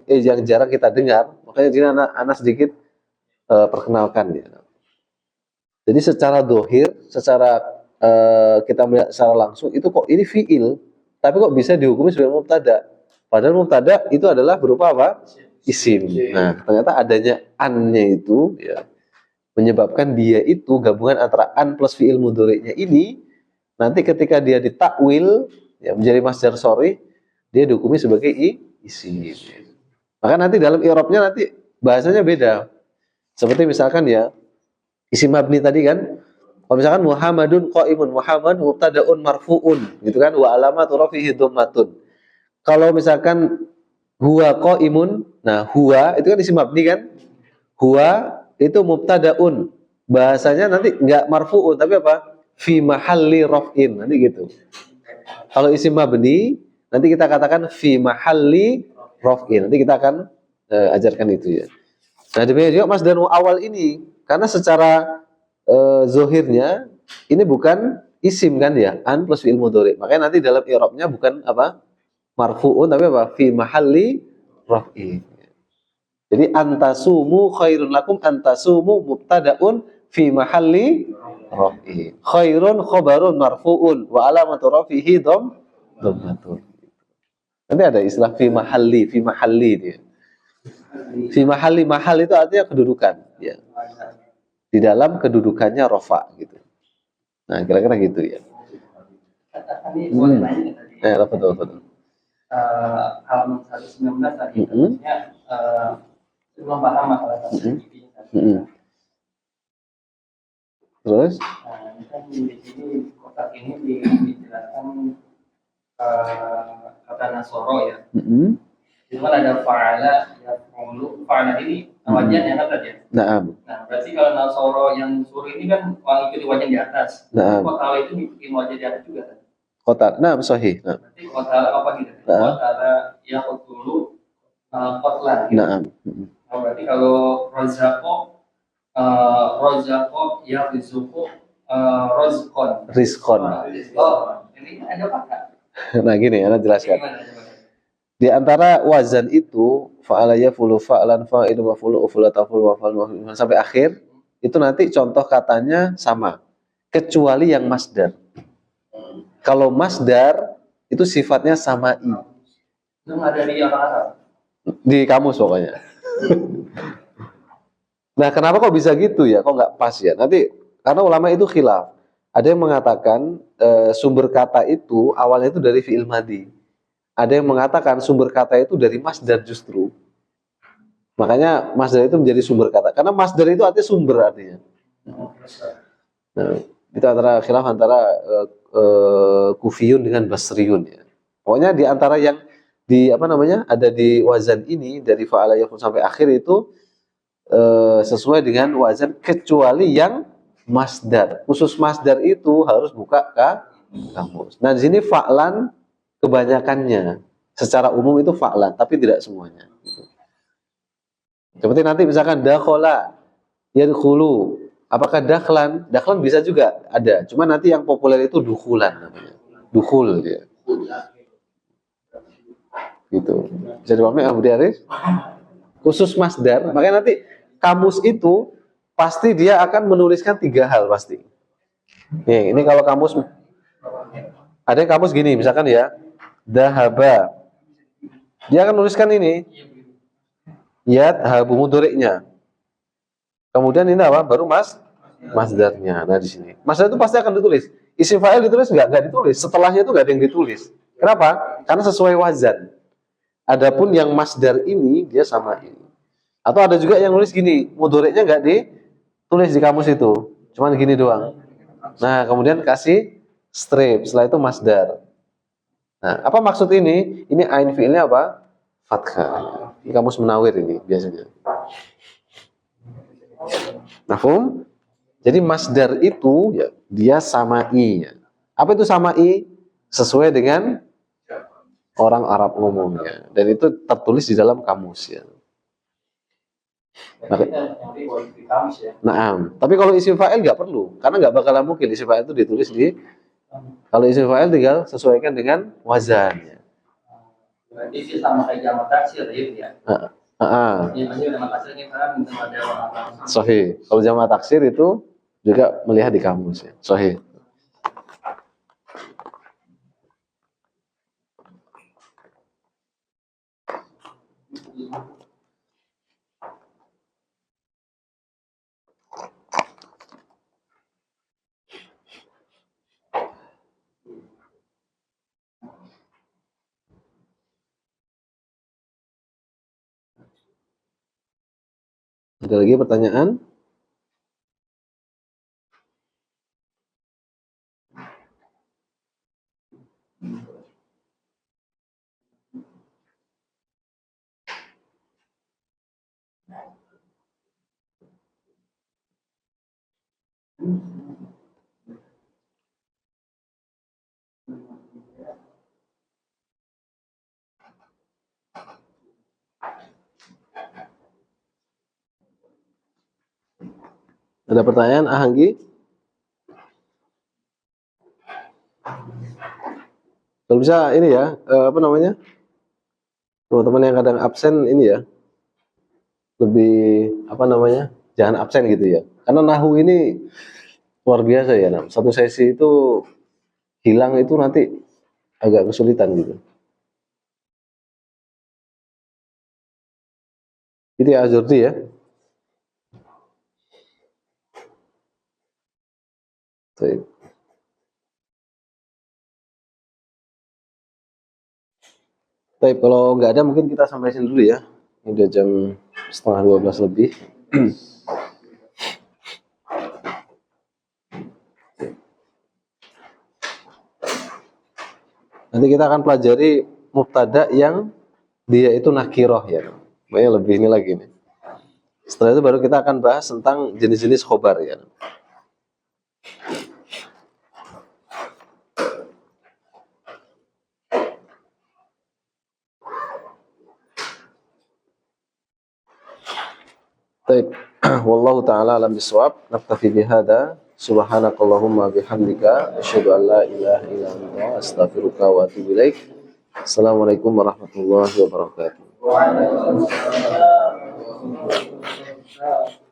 yang jarang kita dengar, makanya ini anak sedikit perkenalkan ya. Jadi secara dohir, secara kita melihat secara langsung itu kok ini fi'il, tapi kok bisa dihukumi sebagai mubtada. Padahal mubtada itu adalah berupa apa? Isim. Nah, ternyata adanya an-nya itu ya menyebabkan dia itu gabungan antara an plus fi'il mudhari'nya ini nanti ketika dia ditakwil ya menjadi masdar sharih dia dihukumi sebagai isim. Maka nanti dalam i'rabnya nanti bahasanya beda. Seperti misalkan ya isim mabni tadi kan, kalau misalkan Muhammadun qaimun, Muhammad mubtadaun marfu'un gitu kan, wa alamatu rafihi dhammatun. Kalau misalkan huwa qaimun, nah huwa itu kan isim mabni kan? Huwa itu mubtadaun. Bahasanya nanti enggak marfu'un tapi apa? Fi mahalli raf'in, nanti gitu. Kalau isim mabni nanti kita katakan fi mahalli raf'in. Nanti kita akan ajarkan itu ya. Nah, demikian juga masdar awal ini karena secara zohirnya ini bukan isim kan ya, an plus fi'il mudhari. Makanya nanti dalam i'rabnya bukan apa? Marfu'un tapi apa? Fi mahalli raf'in. Jadi antasumu khairun lakum, antasumu mubtadaun fi mahalli raf'i. Khairun khabarun marfu'un wa alamatu rafihi dhammatun. Nanti ada istilah fi mahalli dia. Fi mahalli, mahal itu artinya kedudukan ya. Di dalam kedudukannya rafa gitu. Nah, kira-kira gitu ya. Betul. Halaman 119 tadi maksudnya belum paham masalah tasrif ini tadi. Terus? Ini kan di sini kotak ini dijelaskan kata nasoro ya. Itu kan ada fa'ala, ya fa'ulu, fa'ala ini wajan yang atas ya. Nah, berarti kalau nasoro yang suruh ini kan orang itu di wajan di atas. Kota itu bikin wajan di atas juga kan? Kota, sahih. Nah. Berarti kota apa gitu? Kota ya kotulu kotlan. Gitu. Nah, berarti kalau rozako ya rizuku rizkon. Ini ada apa kak? Nah gini, Anda jelaskan. Di antara wazan itu fa'ala yaf'ulu fa'lan fa'ilu maf'ulu ufula taf'ulu maf'ul sampai akhir itu nanti contoh katanya sama kecuali yang masdar. Kalau masdar itu sifatnya sama'i. Itu ada di apa? Di kamus pokoknya. Nah, kenapa kok bisa gitu ya? Kok nggak pas ya? Nanti karena ulama itu khilaf. Ada yang mengatakan sumber kata itu awalnya itu dari fi'il madhi. Ada yang mengatakan sumber kata itu dari masdar justru. Makanya masdar itu menjadi sumber kata. Karena masdar itu artinya sumber artinya. Nah, itu antara khilaf antara Kufiyun dengan Basriyun ya. Pokoknya di antara yang di apa namanya ada di wazan ini dari fa'ala yakun sampai akhir itu sesuai dengan wazan kecuali yang masdar. Khusus masdar itu harus buka kamus. Nah, di sini fa'lan kebanyakannya. Secara umum itu fa'lan, tapi tidak semuanya. Seperti nanti misalkan dakhala, yadkhulu. Apakah dakhlan? Dakhlan bisa juga ada. Cuma nanti yang populer itu dukhulan namanya. Dukhul dia. Gitu. Bisa dipahami Abu Diaris? Khusus masdar, makanya nanti kamus itu pasti dia akan menuliskan 3 hal pasti. Nih, ini kalau kamus ada yang kamus gini, misalkan ya, dahaba. Dia akan menuliskan ini. Yadhabu mudhari'nya. Kemudian ini apa? Baru masdarnya. Nah, di sini. Masdar itu pasti akan ditulis. Isim fa'il ditulis enggak ditulis. Setelahnya itu enggak ada yang ditulis. Kenapa? Karena sesuai wazan. Adapun yang masdar ini dia sama ini. Atau ada juga yang nulis gini, mudhari'nya enggak ditulis di kamus itu. Cuman gini doang. Nah, kemudian kasih strip, setelah itu masdar. Nah, apa maksud ini? Ini ain fi'ilnya apa? Fathah. Ini kamus Munawir ini biasanya. Mafhum? Jadi masdar itu ya dia sama'i. Ya. Apa itu sama'i? Sesuai dengan orang Arab umumnya. Dan itu tertulis di dalam kamus ya. Nah, tapi kalau isim fa'il nggak perlu, karena nggak bakalan mungkin isim fa'il itu ditulis di. Kalau isim fa'il tinggal sesuaikan dengan wazannya. Berarti sih sama kayak jamak taksir ya. Ini masih jamak taksirnya kan ada orang. Sahih. Kalau jamak taksir itu juga melihat di kamus ya. Sahih. Ada lagi pertanyaan? Ada pertanyaan, Ahanggi? Kalau bisa ini ya, apa namanya? Teman-teman yang kadang absen ini ya, lebih apa namanya? Jangan absen gitu ya. Karena nahu ini luar biasa ya, Nam. Satu sesi itu hilang itu nanti agak kesulitan gitu. Itu ya Azurdi ya. Baik. Baik, kalau nggak ada mungkin kita sampai sini dulu ya. Ini udah jam 11:30 lebih. Nanti kita akan pelajari mubtada yang dia itu nakiroh ya. Makanya lebih ini lagi nih. Setelah itu baru kita akan bahas tentang jenis-jenis khobar ya. Baik, wallahu taala alam bisawab. Naktafi bihada. Subhanakallahumma bihamdika asyhadu an la ilaha illa anta astaghfiruka wa atubu ilaik. Assalamualaikum warahmatullahi wabarakatuh. Waalaikumsalam.